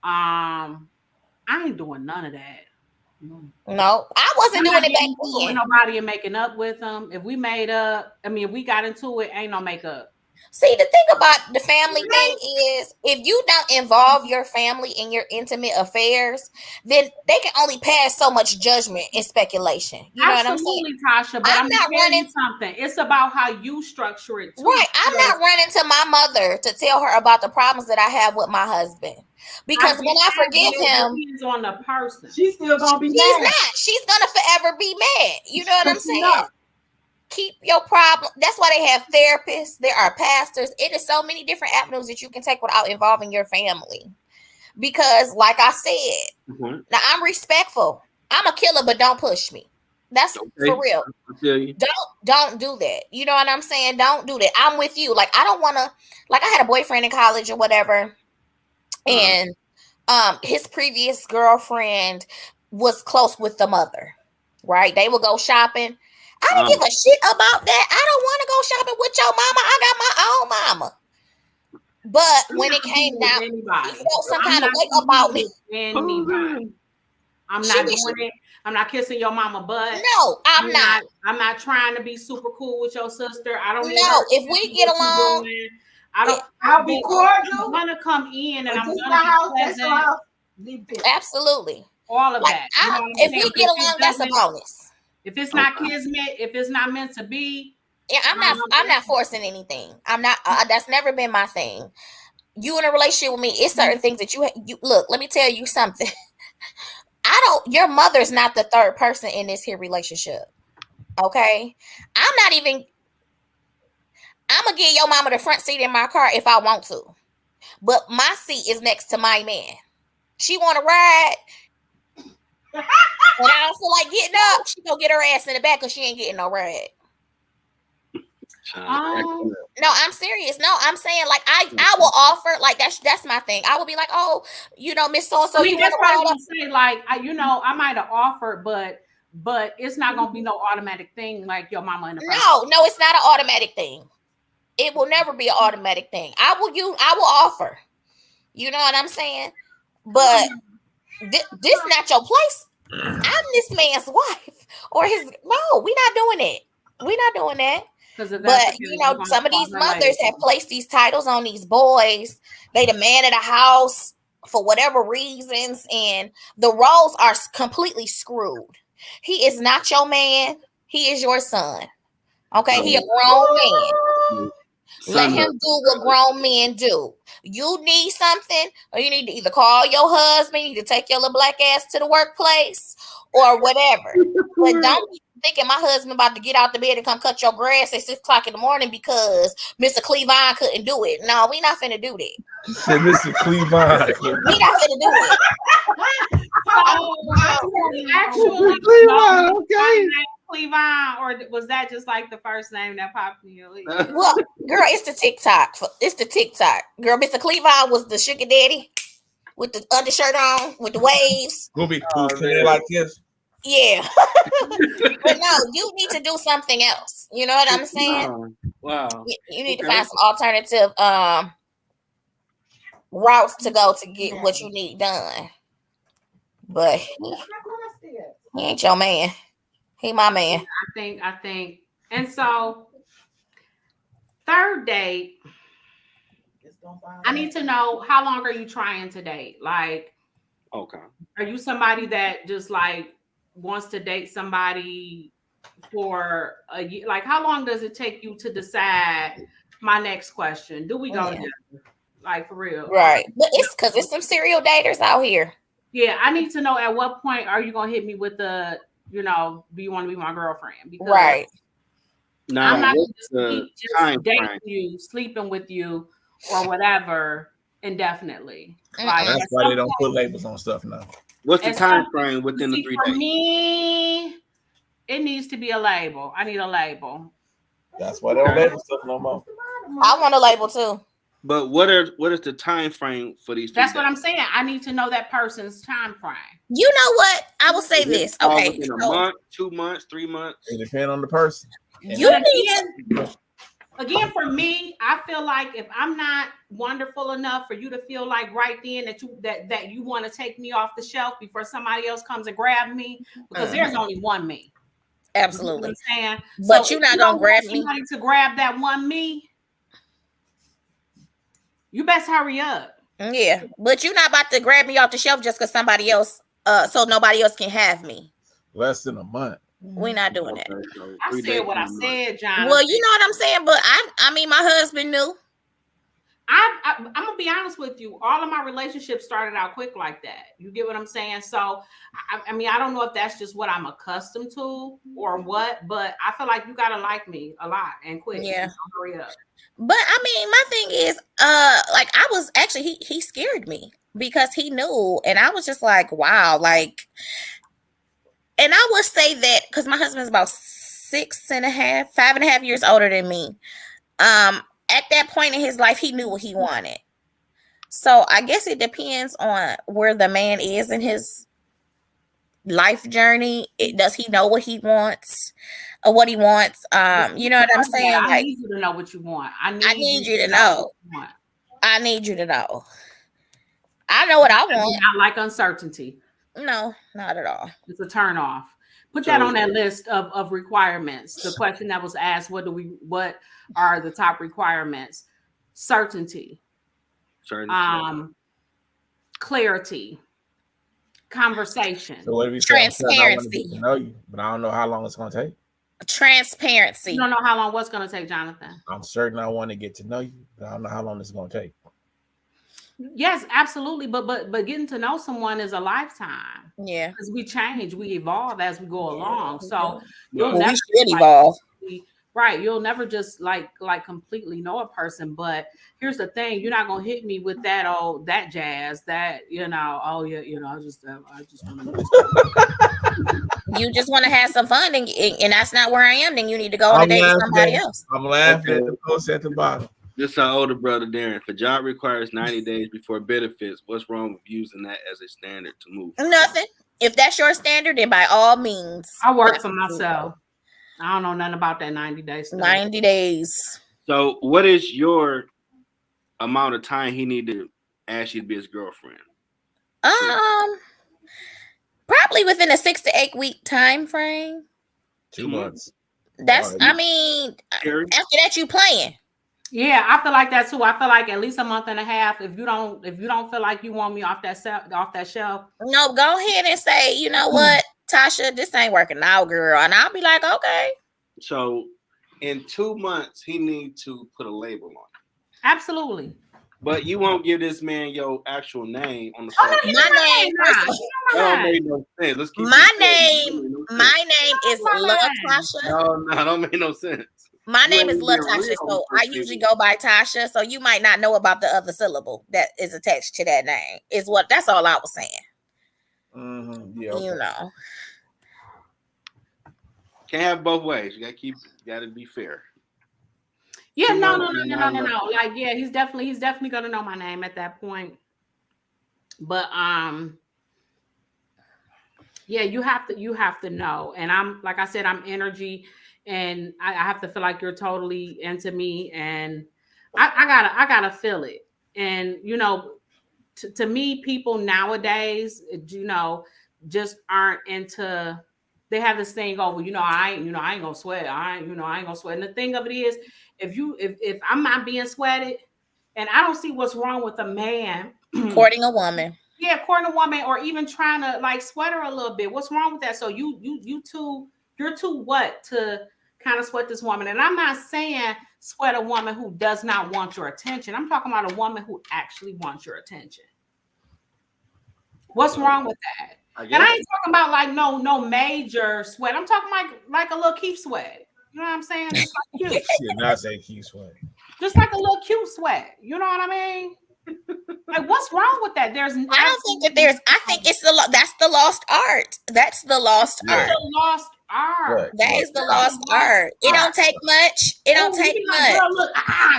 Speaker 2: I ain't doing none of that.
Speaker 3: No, I wasn't doing it back then.
Speaker 2: Nobody making up with them. If we made up, if we got into it, ain't no makeup.
Speaker 3: See, the thing about the family thing is, if you don't involve your family in your intimate affairs, then they can only pass so much judgment and speculation. You know what I'm saying?
Speaker 2: Tasha, but I'm not running something. It's about how you structure it too.
Speaker 3: Right. I'm not running to my mother to tell her about the problems that I have with my husband. Because when I forgive him,
Speaker 2: he's on the person.
Speaker 5: She's still gonna be mad.
Speaker 3: She's not. She's gonna forever be mad. You know what I'm saying? Keep your problem. That's why they have therapists. There are pastors. It is so many different avenues that you can take without involving your family. Because, like I said, now I'm respectful. I'm a killer, but don't push me. That's for real. Don't do that. You know what I'm saying? Don't do that. I'm with you. Like, I don't want to. Like, I had a boyfriend in college or whatever, and his previous girlfriend was close with the mother. Right? They would go shopping. I don't give a shit about that. I don't want to go shopping with your mama. I got my own mama. But when it came down, he felt some kind of way about me.
Speaker 2: I'm not doing it. I'm not kissing your mama butt.
Speaker 3: No, I'm not.
Speaker 2: I'm not trying to be super cool with your sister. I don't
Speaker 3: know. If we get along,
Speaker 5: I'll be cordial.
Speaker 2: I'm gonna come in and I'm gonna be pleasant.
Speaker 3: Absolutely.
Speaker 2: All of that.
Speaker 3: If we get along, that's a bonus.
Speaker 2: If it's not kismet, if it's not meant to be,
Speaker 3: yeah, I'm not forcing anything. I'm not. That's never been my thing. You in a relationship with me, it's certain things that you look. Let me tell you something. Your mother's not the third person in this here relationship. Okay, I'm gonna give your mama the front seat in my car if I want to, but my seat is next to my man. She want to ride. When I don't feel like getting up, she gonna get her ass in the back because she ain't getting no ride. No, I'm serious. No, I'm saying like I will offer, like that's my thing. I will be like, oh, Miss So-and-so, you want to ride up?
Speaker 2: Say like, I might have offered, but it's not gonna be no automatic thing like your mama in the front.
Speaker 3: No, it's not an automatic thing. It will never be an automatic thing. I will offer. You know what I'm saying? But this not your place. I'm this man's wife or his. No, we're not doing it. We're not doing that. But some of these mothers have placed these titles on these boys. They the man of the house for whatever reasons, and the roles are completely screwed. He is not your man. He is your son. Okay, he a grown man. Let him do what grown men do. You need something, or you need to either call your husband, you need to take your little black ass to the workplace, or whatever. But thinking my husband about to get out the bed and come cut your grass at 6 o'clock in the morning because Mr. Cleavon couldn't do it. No, we not finna do that.
Speaker 4: She said, Mr. Cleavon.
Speaker 3: We not finna do it.
Speaker 2: Actually,
Speaker 1: Cleavon, okay.
Speaker 2: Cleavon, or was that just like the first name that popped in your head?
Speaker 3: Well, girl, it's the TikTok. It's the TikTok. Girl, Mr. Cleavon was the sugar daddy with the undershirt on, with the waves.
Speaker 4: We'll be like this.
Speaker 3: Yeah. But no, you need to do something else. You know what I'm saying?
Speaker 1: Wow.
Speaker 3: You need to find some alternative routes to go to get what you need done. But he ain't your man. He my man.
Speaker 2: I think. And so, third date, I need to know, how long are you trying to date? Like,
Speaker 1: okay,
Speaker 2: are you somebody that just like wants to date somebody for a year? Like, how long does it take you to decide my next question? Do we go together? Like, for real?
Speaker 3: Right. But it's because there's some serial daters out here.
Speaker 2: Yeah, I need to know, at what point are you gonna hit me with the, do you want to be my girlfriend? Because
Speaker 3: right.
Speaker 1: now
Speaker 2: I'm not
Speaker 1: what's
Speaker 2: just
Speaker 1: time
Speaker 2: dating
Speaker 1: frame?
Speaker 2: you, sleeping with you, or whatever indefinitely. Like,
Speaker 4: That's why they don't put labels on stuff now.
Speaker 1: What's the time frame within the 3 days?
Speaker 2: For me, it needs to be a label. I need a label.
Speaker 4: That's why they don't label stuff no more.
Speaker 3: I want a label too.
Speaker 1: But what is the time frame for these?
Speaker 2: That's what I'm saying. I need to know that person's time frame.
Speaker 3: You know what? I will say this. Okay,
Speaker 1: within a month, 2 months, 3 months.
Speaker 4: It depends on the person.
Speaker 3: You need
Speaker 2: again, for me, I feel like if I'm not wonderful enough for you to feel like right then that you want to take me off the shelf before somebody else comes and grab me, because there's only one me.
Speaker 3: Absolutely.
Speaker 2: You know what I'm saying?
Speaker 3: But
Speaker 2: so
Speaker 3: you're not gonna grab me
Speaker 2: to grab that one me. You best hurry up.
Speaker 3: Yeah, but you're not about to grab me off the shelf just because somebody else, so nobody else can have me.
Speaker 4: Less than a month.
Speaker 3: We're not doing that.
Speaker 1: So
Speaker 2: I said what I said, John.
Speaker 3: Well, you know what I'm saying, but I mean, my husband knew.
Speaker 2: I'm gonna be honest with you. All of my relationships started out quick like that. You get what I'm saying? So, I mean, I don't know if that's just what I'm accustomed to or what, but I feel like you gotta like me a lot and quick.
Speaker 3: Yeah.
Speaker 2: So hurry up.
Speaker 3: But I mean, my thing is, like I was actually he scared me because he knew, and I was just like, wow, like, and I would say that because my husband's about 5.5 years older than me. At that point in his life, he knew what he wanted. So I guess it depends on where the man is in his life journey. Does he know what he wants? Or what he wants? You know what I'm saying?
Speaker 2: I need you to know what you want. I need
Speaker 3: you to know. I need you to know. I know what I want.
Speaker 2: Not like uncertainty.
Speaker 3: No, not at all.
Speaker 2: It's a turn off. Put that on that list of requirements. The question that was asked: what are the top requirements? Certainty. Clarity. Conversation.
Speaker 4: So what if you
Speaker 3: transparency?
Speaker 4: I know you, but I don't know how long it's going to take.
Speaker 3: Transparency.
Speaker 2: You don't know how long what's going to take, Jonathan.
Speaker 4: I'm certain I want to get to know you, but I don't know how long it's going to take.
Speaker 2: Yes, absolutely. But getting to know someone is a lifetime.
Speaker 3: Yeah.
Speaker 2: Because we change, we evolve as we go along. So
Speaker 3: we should evolve.
Speaker 2: Right. You'll never just like completely know a person. But here's the thing, you're not gonna hit me with that jazz, that I just want to
Speaker 3: you just want to have some fun and that's not where I am, then you need to go on a date with somebody else.
Speaker 4: I'm laughing at the post at the bottom.
Speaker 1: This is our older brother Darren. If a job requires 90 days before benefits, what's wrong with using that as a standard to move?
Speaker 3: Nothing. If that's your standard, then by all means.
Speaker 2: I work for myself. I don't know nothing about that 90 days.
Speaker 3: 90 days.
Speaker 1: So what is your amount of time he need to ask you to be his girlfriend?
Speaker 3: Probably within a 6 to 8 week time frame.
Speaker 4: 2 months.
Speaker 3: That's I mean,
Speaker 1: Teri?
Speaker 3: after that you playing.
Speaker 2: Yeah, I feel like that too. I feel like at least a month and a half. If you don't feel like you want me off that shelf.
Speaker 3: No, go ahead and say, you know what, Tasha, this ain't working out, girl. And I'll be like, okay.
Speaker 1: So in 2 months, he need to put a label on it.
Speaker 2: Absolutely.
Speaker 1: But you won't give this man your actual name on the
Speaker 2: Oh,
Speaker 1: social.
Speaker 2: no,
Speaker 3: My name,
Speaker 1: That don't make no sense. Let's keep
Speaker 3: my
Speaker 1: it straight.
Speaker 3: name,
Speaker 1: That don't make no sense.
Speaker 3: my name is
Speaker 2: my
Speaker 3: LaTasha.
Speaker 1: No, don't make no sense.
Speaker 3: My
Speaker 1: You
Speaker 3: name
Speaker 1: ain't
Speaker 3: is
Speaker 1: being
Speaker 3: LaTasha,
Speaker 1: real
Speaker 3: so
Speaker 1: with
Speaker 3: I
Speaker 1: those
Speaker 3: usually
Speaker 1: people.
Speaker 3: go by Tasha. So you might not know about the other syllable that is attached to that name. That's all I was saying.
Speaker 4: Mm-hmm. Yeah.
Speaker 3: You
Speaker 4: Okay.
Speaker 3: know.
Speaker 1: Can't have both ways. You gotta be fair.
Speaker 2: Yeah,
Speaker 1: Too
Speaker 2: no.
Speaker 1: much and not enough.
Speaker 2: Like, yeah, he's definitely gonna know my name at that point. But yeah, you have to know. And I'm like I said, I'm energy, and I have to feel like you're totally into me, and I gotta feel it. And you know, to me, people nowadays, you know, just aren't into. They have this thing, oh, well, I ain't gonna sweat. I ain't gonna sweat. And the thing of it is, if I'm not being sweated, and I don't see what's wrong with a man
Speaker 3: Courting a woman.
Speaker 2: yeah, courting a woman or even trying to like sweat her a little bit. What's wrong with that? So you're too what to kind of sweat this woman? And I'm not saying sweat a woman who does not want your attention. I'm talking about a woman who actually wants your attention. What's wrong with that? And I ain't talking about like no major sweat. I'm talking like a little Keith sweat. You know what I'm saying? Just like cute.
Speaker 4: She did not say Keith sweat.
Speaker 2: Just like a little cute sweat. You know what I mean? Like, what's wrong with that?
Speaker 3: I don't think that I think it's that's the lost art. That's the lost art.
Speaker 2: The lost art.
Speaker 3: That is the lost art. It don't take much. It don't take much.
Speaker 2: Girl, look,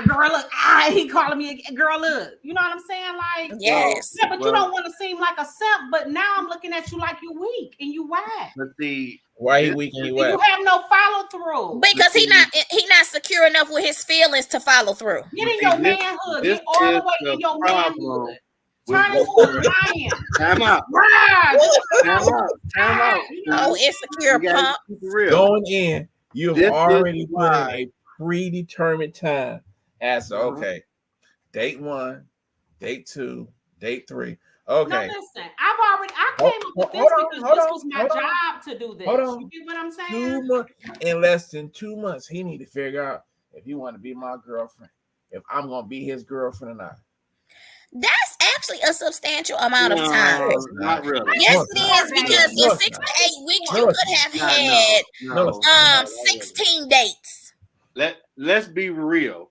Speaker 2: girl, look, he calling me a girl, look. You know what I'm saying? Like,
Speaker 3: yes.
Speaker 2: Yeah, but you don't want to seem like a simp. But now I'm looking at you like you weak and you whack.
Speaker 1: Let's see.
Speaker 4: Why he weak and you whack?
Speaker 2: You have no follow through.
Speaker 3: Because he not secure enough with his feelings to follow through.
Speaker 2: Get in your manhood. Get all the way in your manhood. Turn into a lion.
Speaker 1: Time out. Time out.
Speaker 3: Oh, insecure pump.
Speaker 4: Going in, you've already put in a predetermined time as okay. Date 1, date 2, date 3. Okay.
Speaker 2: Now listen, I came up with this because this was my job to do this. You get what I'm saying?
Speaker 4: 2 months, in less than 2 months, he need to figure out if you want to be my girlfriend, if I'm gonna be his girlfriend or not.
Speaker 3: That's actually a substantial amount of time.
Speaker 1: Not really.
Speaker 3: Yes, it is, because in 6 to 8 weeks you could have had 16 dates.
Speaker 1: Let's be real.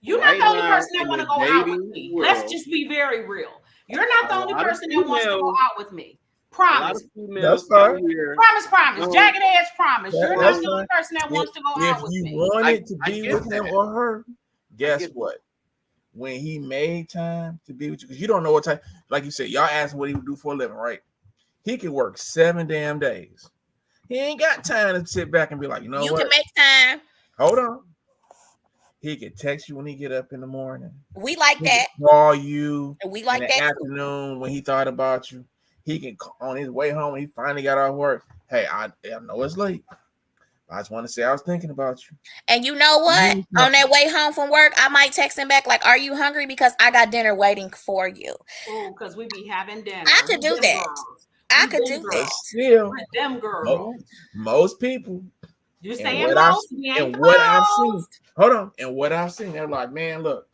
Speaker 2: You're not the only person that want to go out with me. Let's just be very real. You're not the only person that wants to go out with me. Promise.
Speaker 4: That's fine.
Speaker 2: Promise. Jagged edge promise. You're not the only person that wants to go out with me.
Speaker 4: If you wanted to be with him or her, guess what? When he made time to be with you, because you don't know what time, like you said, y'all asked what he would do for a living, right? He could work 7 damn days. He ain't got time to sit back and be like, you know what?
Speaker 3: You can make time.
Speaker 4: Hold on. He can text you when he get up in the morning.
Speaker 3: We like that.
Speaker 4: Call you.
Speaker 3: We like
Speaker 4: in
Speaker 3: that
Speaker 4: the afternoon when he thought about you. He can on his way home when he finally got off work. Hey, I know it's late. I just want to say I was thinking about you.
Speaker 3: And you know what? On that way home from work, I might text him back like, "Are you hungry? Because I got dinner waiting for you."
Speaker 2: Oh, because we be having dinner.
Speaker 3: I could do that. I could do that.
Speaker 4: Still,
Speaker 2: them girls.
Speaker 4: Most people.
Speaker 2: You saying
Speaker 4: most? And what I've seen. Hold on. And what I've seen, they're like, man, look,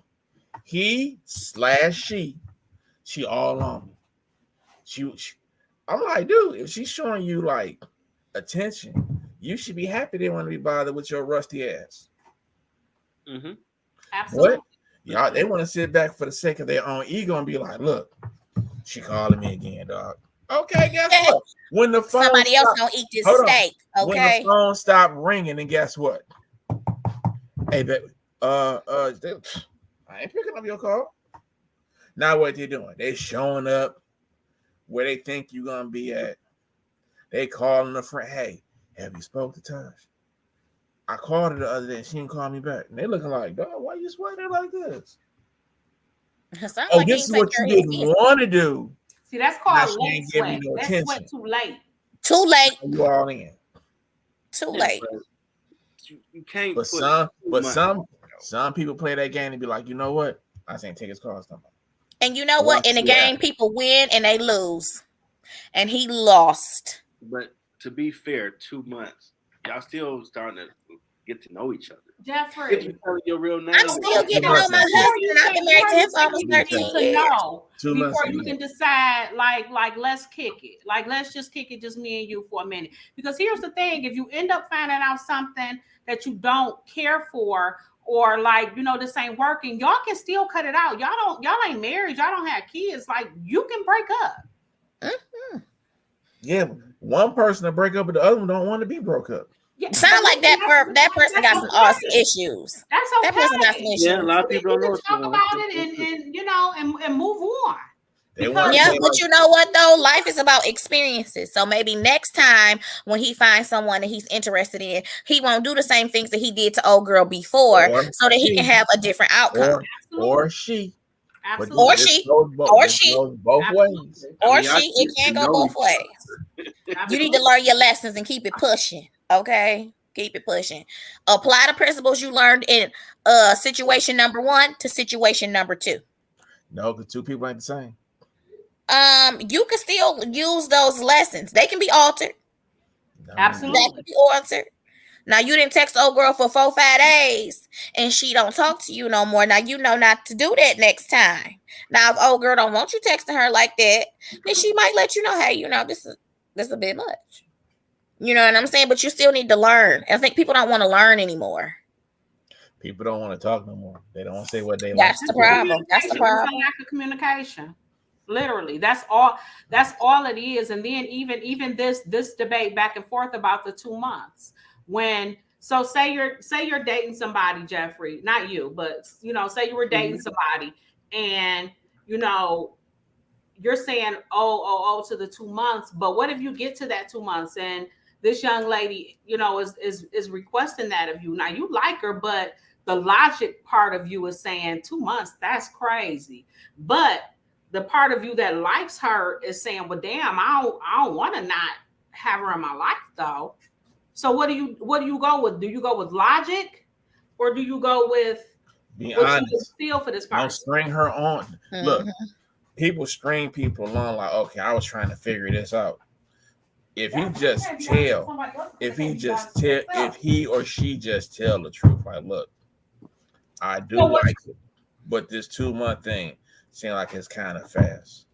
Speaker 4: he/she all on me. She, I'm like, dude, if she's showing you like attention, you should be happy they want to be bothered with your rusty ass.
Speaker 1: Mm-hmm.
Speaker 2: Absolutely.
Speaker 4: What? Y'all, they want to sit back for the sake of their own ego and be like, look, she calling me again, dog. Okay, guess what? When the phone
Speaker 3: somebody else gonna eat this steak. Okay.
Speaker 4: When the phone stopped ringing, and guess what? Hey, baby, I ain't picking up your call. Now what they doing? They showing up where they think you're gonna be at. They calling a friend. Hey, have you spoke to Tosh? I called her the other day. She didn't call me back. And they looking like, dog, why you sweating like this?
Speaker 3: This
Speaker 4: is what you didn't want to do.
Speaker 2: See, that's called late sweat. That's sweat too late.
Speaker 3: Too late.
Speaker 4: You all in.
Speaker 3: Too late.
Speaker 1: You can't.
Speaker 4: But some people play that game and be like, you know what? I ain't take his calls.
Speaker 3: And you know what? In the game, people win and they lose. And he lost.
Speaker 1: But to be fair, 2 months, y'all still starting to get to know each other. If
Speaker 2: Jeffrey,
Speaker 1: you tell your real name,
Speaker 3: I'm still getting to know my husband. I've been married to him for almost 13
Speaker 2: to
Speaker 3: years.
Speaker 2: know
Speaker 4: 2 months
Speaker 2: before you
Speaker 4: in.
Speaker 2: can decide, like let's kick it. Like, let's just kick it, just me and you for a minute. Because here's the thing: if you end up finding out something that you don't care for, or like, you know, this ain't working, y'all can still cut it out. Y'all ain't married, y'all don't have kids. Like, you can break up.
Speaker 3: Mm-hmm.
Speaker 4: Yeah, one person to break up, but the other one don't want to be broke up.
Speaker 2: Yeah,
Speaker 3: Sound like that person got some awesome issues.
Speaker 2: That's
Speaker 3: That person got some
Speaker 2: okay.
Speaker 3: issues.
Speaker 1: Yeah, a lot of people don't know.
Speaker 2: You can talk about it and you know and move on.
Speaker 4: They
Speaker 2: Because-
Speaker 3: Yeah, but you know what though? Life is about experiences. So maybe next time when he finds someone that he's interested in, he won't do the same things that he did to old girl before, so that he can have a different outcome.
Speaker 4: Or she.
Speaker 2: Absolutely.
Speaker 3: Or she. Or she.
Speaker 4: Both ways.
Speaker 3: Or she. It can go both ways. You need to learn your lessons and keep it pushing. Okay, keep it pushing. Apply the principles you learned in situation number 1 to situation number 2.
Speaker 4: No, because 2 people ain't the same.
Speaker 3: You can still use those lessons. They can be altered.
Speaker 4: No.
Speaker 2: Absolutely.
Speaker 3: That can be altered. Now you didn't text old girl for 4-5 days and she don't talk to you no more. Now you know not to do that next time. Now if old girl don't want you texting her like that, then she might let you know, hey, you know, this is a bit much. You know what I'm saying? But you still need to learn. I think people don't want to learn anymore.
Speaker 4: People don't want to talk no more. They don't want to say what they
Speaker 3: That's
Speaker 4: like.
Speaker 3: the problem. That's the problem.
Speaker 2: It's a lack of communication. Literally, that's all it is. And then even this debate back and forth about the 2 months. When say you're dating somebody, Jeffrey, not you, but you know, say you were dating somebody, and you know, you're saying oh to the 2 months, but what if you get to that 2 months and this young lady, you know, is requesting that of you? Now you like her, but the logic part of you is saying 2 months, that's crazy. But the part of you that likes her is saying, well, damn, I don't want to not have her in my life though. So what do you go with? Do you go with logic, or do you go with
Speaker 4: Be
Speaker 2: what
Speaker 4: honest.
Speaker 2: you feel for this person?
Speaker 4: Don't string her on.
Speaker 3: Mm-hmm.
Speaker 4: Look, people string people along like, okay, I was trying to figure this out. If he or she just tell the truth, like, look, I do like it, but this 2-month thing seems like it's kind of fast.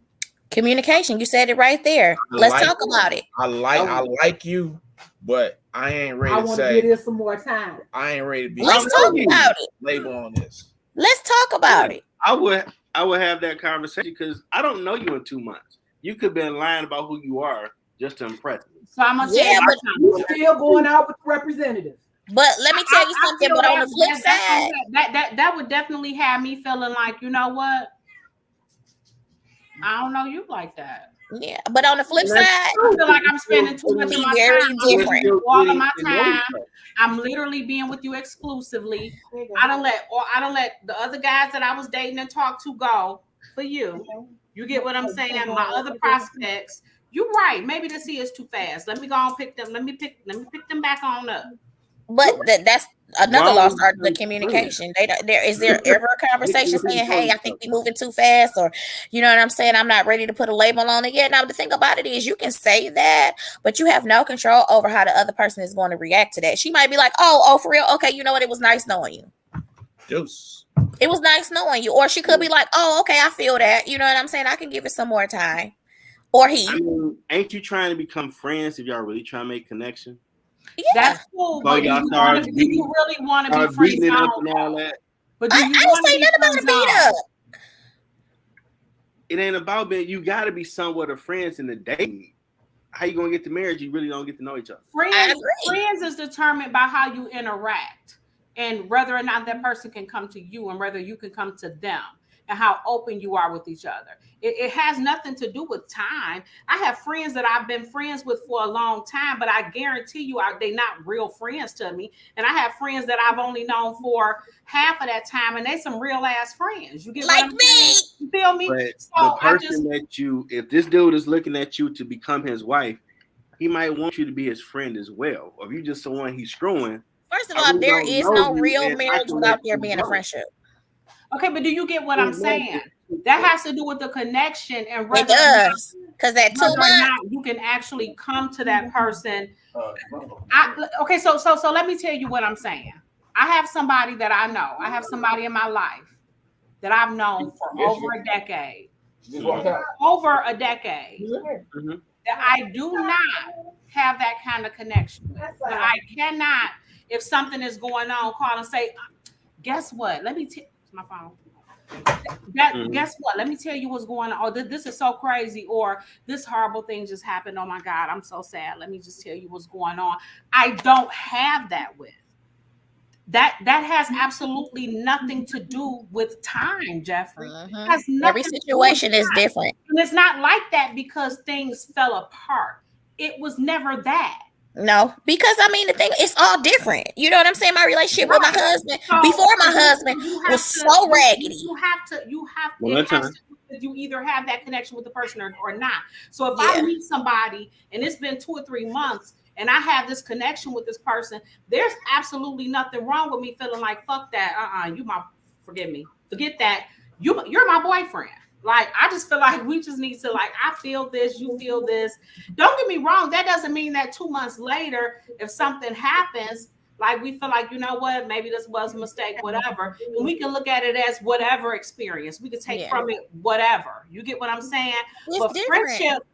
Speaker 3: Communication, you said it right there. Let's talk about it.
Speaker 4: I like you, but I ain't ready to say.
Speaker 5: I want to give this some more time.
Speaker 4: I ain't ready to be.
Speaker 3: Let's talk about it.
Speaker 4: Label on this.
Speaker 3: Let's talk about it.
Speaker 1: I would have that conversation because I don't know you in 2 months. You could be lying about who you are just to impress me.
Speaker 2: So I'm gonna say,
Speaker 3: but
Speaker 5: you still going out with the representative.
Speaker 3: But let me tell you something. But on the flip side,
Speaker 2: that would definitely have me feeling like, you know what? I don't know you like that.
Speaker 3: Yeah, but on the flip side,
Speaker 2: I feel like I'm spending too much of my time.
Speaker 3: different.
Speaker 2: All of my time, I'm literally being with you exclusively. I don't let the other guys that I was dating and talked to go for you. You get what I'm saying? My other prospects. You're right. Maybe this is too fast. Let me go and pick them. Let me pick them back on up.
Speaker 3: But that's another lost art of the communication. Is there ever a conversation saying, hey, I think we're moving too fast, or you know what I'm saying, I'm not ready to put a label on it yet. Now the thing about it is you can say that, but you have no control over how the other person is going to react to that. She might be like, oh for real, okay, you know what, it was nice knowing you.
Speaker 4: Deuce.
Speaker 3: It was nice knowing you. Or she could be like, oh, okay, I feel that. You know what I'm saying? I can give it some more time. Or he.
Speaker 1: I mean, ain't you trying to become friends if y'all really trying to make connection?
Speaker 3: Yeah.
Speaker 2: That's cool.
Speaker 1: So
Speaker 2: But do you really want to be friends? But do
Speaker 3: I
Speaker 2: you
Speaker 3: don't say nothing about a beat up.
Speaker 1: It ain't about being. You got to be somewhat of friends in the dating. How you gonna get to marriage? You really don't get to know each other.
Speaker 2: Friends is determined by how you interact and whether or not that person can come to you and whether you can come to them and how open you are with each other. It has nothing to do with time. I have friends that I've been friends with for a long time, but I guarantee you they're not real friends to me. And I have friends that I've only known for half of that time, and they some real ass friends. You get
Speaker 3: like
Speaker 2: what I'm
Speaker 3: me.
Speaker 2: saying? You feel me?
Speaker 1: But
Speaker 2: So
Speaker 1: the person if this dude is looking at you to become his wife, he might want you to be his friend as well. Or if you just someone he's screwing.
Speaker 3: First of all, there is no real marriage without there being a friendship.
Speaker 2: Okay, but do you get what I'm saying? That has to do with the connection and
Speaker 3: It
Speaker 2: whether
Speaker 3: does. Because that 2
Speaker 2: whether or
Speaker 3: months.
Speaker 2: not you can actually come to that person. Okay, so let me tell you what I'm saying. I have somebody that I know. I have somebody in my life that I've known for over a decade. Over a decade. That I do not have that kind of connection with. But I cannot, if something is going on, call and say, guess what? Let me tell my phone. Guess what? Let me tell you what's going on. Oh, this is so crazy, or this horrible thing just happened. Oh my God, I'm so sad. Let me just tell you what's going on. I don't have that with. That has absolutely nothing to do with time, Jeffrey. Has
Speaker 3: Every situation is different.
Speaker 2: And it's not like that because things fell apart. It was never that.
Speaker 3: No, because I mean the thing, it's all different. You know what I'm saying? My relationship with my husband before my husband was so raggedy.
Speaker 2: You have to you either have that connection with the person or not. So if I meet somebody and it's been 2 or 3 months and I have this connection with this person, there's absolutely nothing wrong with me feeling like, fuck that. Forget that. You're my boyfriend. Like, I just feel like we just need to, like, I feel this, you feel this. Don't get me wrong. That doesn't mean that 2 months later, if something happens, like we feel like, you know what, maybe this was a mistake, whatever. And we can look at it as whatever experience. We can take from it whatever. You get what I'm saying? But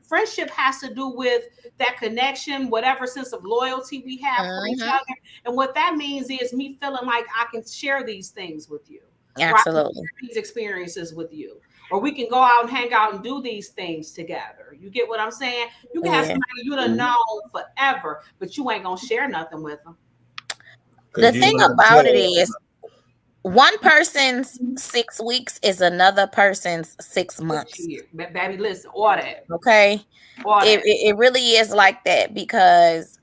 Speaker 2: friendship has to do with that connection, whatever sense of loyalty we have for each other. And what that means is me feeling like I can share these things with you.
Speaker 3: Absolutely.
Speaker 2: These experiences with you. Or we can go out and hang out and do these things together. You get what I'm saying? You can have somebody you done know forever, but you ain't gonna share nothing with them.
Speaker 3: The thing about it is, one person's 6 weeks is another person's 6 months.
Speaker 2: Baby, listen, or that.
Speaker 3: Okay, it really is like that because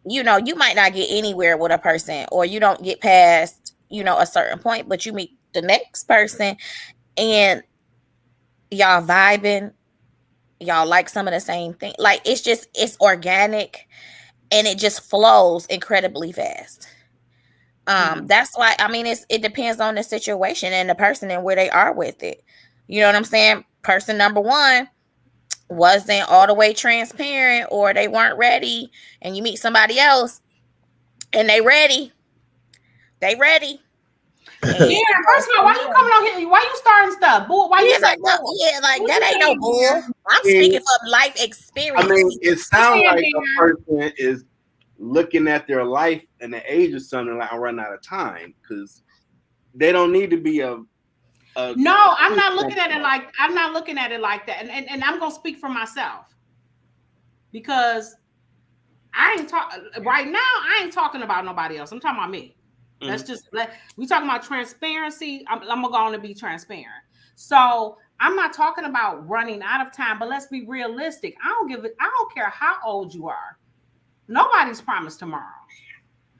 Speaker 3: you know you might not get anywhere with a person, or you don't get past a certain point, but you meet the next person and y'all vibing, y'all like some of the same thing. Like it's organic and it just flows incredibly fast. That's why I mean it depends on the situation and the person and where they are with it. You know what I'm saying? Person number one wasn't all the way transparent, or they weren't ready, and you meet somebody else and they ready.
Speaker 2: Yeah, first of all, why you coming on here? Why you starting stuff? Bull, why you
Speaker 3: like that ain't no bull. I'm speaking from life experience.
Speaker 1: I mean, it sounds like a person is looking at their life and the age of something like I'm running out of time because they don't need to be a
Speaker 2: no, I'm not looking at it like that. And I'm gonna speak for myself because I ain't talking about nobody else. I'm talking about me. We talking about transparency. I'm going to be transparent. So I'm not talking about running out of time, but let's be realistic. I don't care how old you are. Nobody's promised tomorrow.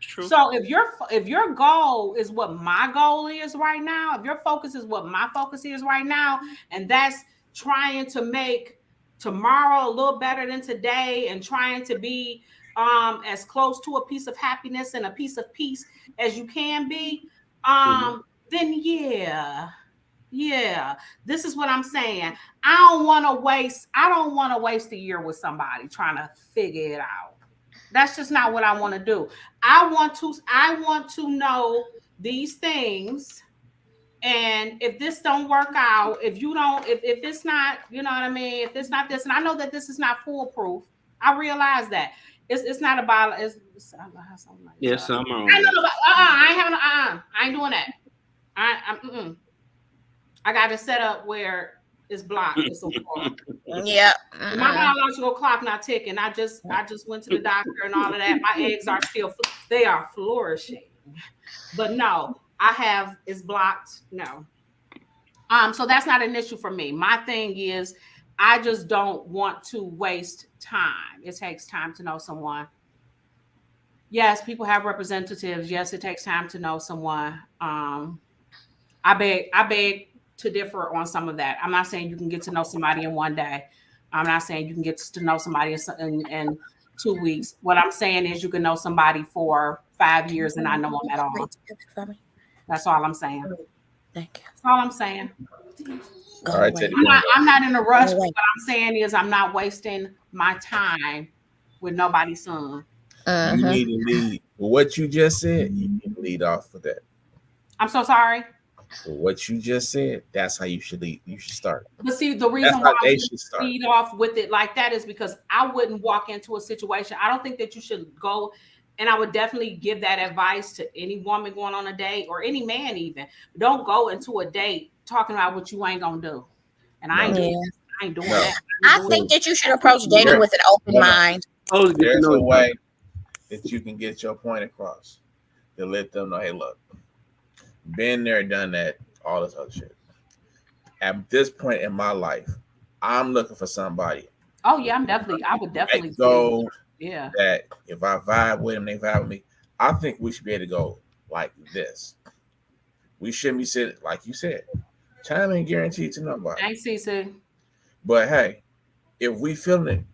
Speaker 2: True. So if your goal is what my goal is right now, if your focus is what my focus is right now, and that's trying to make tomorrow a little better than today and trying to be as close to a piece of happiness and a piece of peace as you can be, then yeah, this is what I'm saying. I don't want to waste a year with somebody trying to figure it out. That's just not what I want to do. I want to know these things. And if this don't work out, if it's not, you know what I mean? If it's not this, and I know that this is not foolproof. I realize that. It's not about something like
Speaker 1: yes, I'm on.
Speaker 2: I ain't doing that. I got it set up where it's blocked. It's a
Speaker 3: yeah.
Speaker 2: My biological clock not ticking. I just went to the doctor and all of that. My eggs are they are flourishing. But no, it's blocked. No. So that's not an issue for me. My thing is I just don't want to waste time. It takes time to know someone. Yes, people have representatives. Yes, it takes time to know someone. I beg to differ on some of that. I'm not saying you can get to know somebody in one day. I'm not saying you can get to know somebody in 2 weeks. What I'm saying is you can know somebody for 5 years and not know them at all. That's all I'm saying.
Speaker 3: Thank you.
Speaker 2: That's all I'm saying.
Speaker 3: Go
Speaker 4: All right,
Speaker 3: away.
Speaker 4: Teddy.
Speaker 2: I'm not in a rush.
Speaker 3: Go
Speaker 2: But
Speaker 3: away.
Speaker 2: what I'm saying is I'm not wasting my time with nobody's son.
Speaker 3: Mhm.
Speaker 4: You need to lead. With what you just said, you need to lead off with that.
Speaker 2: I'm so sorry.
Speaker 4: With what you just said, that's how you should lead. You should start.
Speaker 2: But see, the
Speaker 4: That's
Speaker 2: reason
Speaker 4: how
Speaker 2: why I
Speaker 4: they
Speaker 2: wouldn't
Speaker 4: should start.
Speaker 2: lead off with it like that is because I wouldn't walk into a situation. I don't think that you should go, and I would definitely give that advice to any woman going on a date or any man even. Don't go into a date talking about what you ain't gonna do. And I ain't
Speaker 4: No.
Speaker 2: doing
Speaker 3: Yeah.
Speaker 2: this, I ain't doing
Speaker 4: No.
Speaker 2: that.
Speaker 3: I think that you should approach dating
Speaker 4: Yeah.
Speaker 3: with an open
Speaker 4: No.
Speaker 3: mind.
Speaker 1: Supposed to get to
Speaker 4: There's
Speaker 1: know
Speaker 4: a
Speaker 1: each
Speaker 4: way that you can get your point across to let them know, hey, look, been there, done that, all this other shit. At this point in my life, I'm looking for somebody.
Speaker 2: Oh yeah, I would definitely
Speaker 4: Right, go
Speaker 2: yeah.
Speaker 4: that if I vibe with them, they vibe with me. I think we should be able to go like this. We shouldn't be sitting, like you said, time ain't guaranteed to nobody.
Speaker 2: Thanks, Cece.
Speaker 4: But hey, if we feeling it,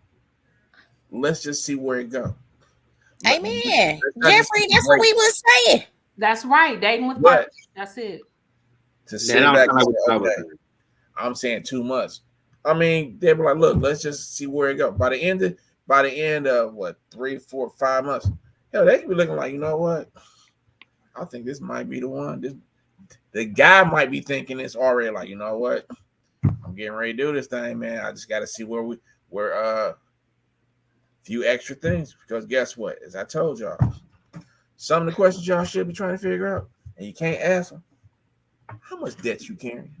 Speaker 4: let's just see where it goes.
Speaker 3: Amen. Jeffrey, that's what we was saying.
Speaker 2: That's right. Dating with
Speaker 4: But
Speaker 2: purpose. That's it.
Speaker 4: to
Speaker 1: other.
Speaker 4: sit
Speaker 1: That don't
Speaker 4: back
Speaker 1: sound
Speaker 4: and
Speaker 1: like
Speaker 4: say,
Speaker 1: what I was
Speaker 4: okay,
Speaker 1: saying.
Speaker 4: I'm saying 2 months. I mean, they be like, look, let's just see where it goes. By the end of what, 3, 4, 5 months, hell, they can be looking like, you know what? I think this might be the one. The guy might be thinking it's already like, you know what? I'm getting ready to do this thing, man. I just got to see where few extra things, because guess what? As I told y'all, some of the questions y'all should be trying to figure out, and you can't ask them. How much debt you carrying?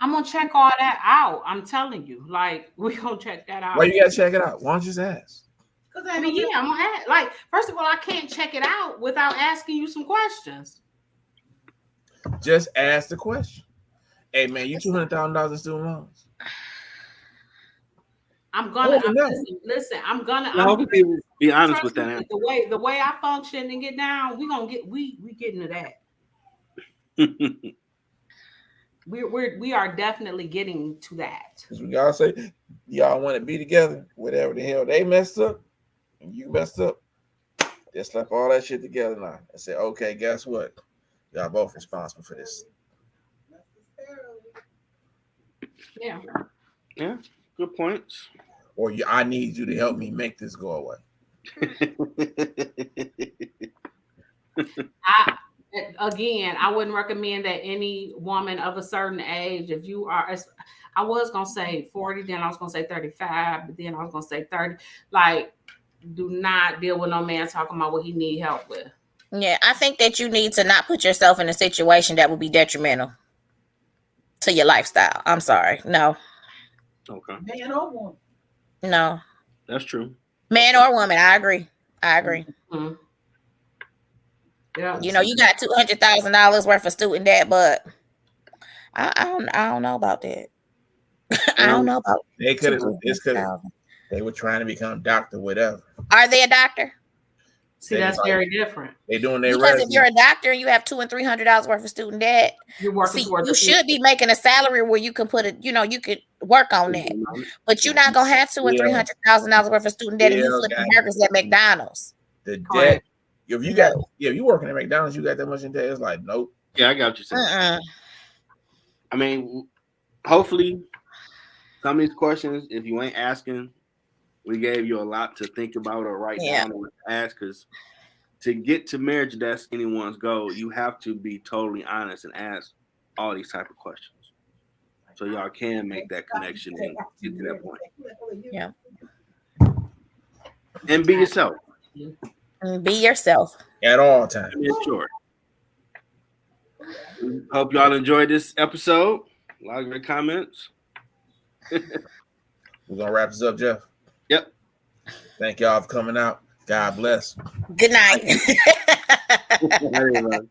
Speaker 2: I'm gonna check all that out. I'm telling you, like we gonna check that out.
Speaker 4: Well, you gotta check it out. Why don't you just ask?
Speaker 2: I mean, yeah, I'm gonna ask. Like, first of all, I can't check it out without asking you some questions.
Speaker 4: Just ask the question. Hey man, you $200,000 in student loans?
Speaker 2: I'm gonna
Speaker 4: no.
Speaker 2: listen. I'm gonna.
Speaker 1: I hope people be honest
Speaker 2: trust
Speaker 1: with that
Speaker 2: me,
Speaker 1: answer.
Speaker 2: the way I function and get down, we getting to that. We are definitely getting to that.
Speaker 4: Because we gotta say, y'all want to be together, whatever the hell they messed up, and you messed up. Just slap all that shit together now and say, okay, guess what? Y'all both responsible for this.
Speaker 2: Yeah.
Speaker 1: Yeah, good points.
Speaker 4: Or I need you to help me make this go away.
Speaker 2: I wouldn't recommend that any woman of a certain age, if you are, I was gonna say 40, then I was gonna say 35, but then I was gonna say 30. Like, do not deal with no man talking about what he need help with.
Speaker 3: Yeah, I think that you need to not put yourself in a situation that would be detrimental to your lifestyle. I'm sorry. No.
Speaker 1: Okay.
Speaker 5: Man or woman.
Speaker 3: No.
Speaker 1: That's true.
Speaker 3: Man or woman, I agree.
Speaker 2: Mm-hmm. Yeah.
Speaker 3: You know, you got $200,000 worth of student debt, but I don't know about that. I don't know about
Speaker 4: They could have.
Speaker 3: $200,000.
Speaker 4: They were trying to become doctor, whatever.
Speaker 3: Are they a doctor?
Speaker 2: See, that's very different.
Speaker 4: They doing their
Speaker 3: Because if
Speaker 4: residency.
Speaker 3: you're a doctor and you have $200 and $300 worth of student debt,
Speaker 2: You're working towards
Speaker 3: you should be making a salary where you can put it. You know, you could work on that. But you're not gonna have $200,000 and $300,000 worth of student debt and you flipping burgers at McDonald's.
Speaker 4: The
Speaker 2: Correct.
Speaker 4: debt. If you working at McDonald's, you got that much in debt. It's like, nope.
Speaker 1: Yeah, I got what you're saying.
Speaker 3: Uh-uh.
Speaker 1: I mean, hopefully, some of these questions, if you ain't asking, we gave you a lot to think about or write down or ask. Because to get to marriage, that's anyone's goal. You have to be totally honest and ask all these type of questions, so y'all can make that connection and get to that point.
Speaker 3: Yeah.
Speaker 1: And be yourself.
Speaker 3: Be yourself
Speaker 4: At all times.
Speaker 1: Yeah, sure. Hope y'all enjoyed this episode. A lot of great comments.
Speaker 4: We're gonna wrap this up, Jeff.
Speaker 1: Yep.
Speaker 4: Thank y'all for coming out. God bless.
Speaker 3: Good night.
Speaker 1: Everybody.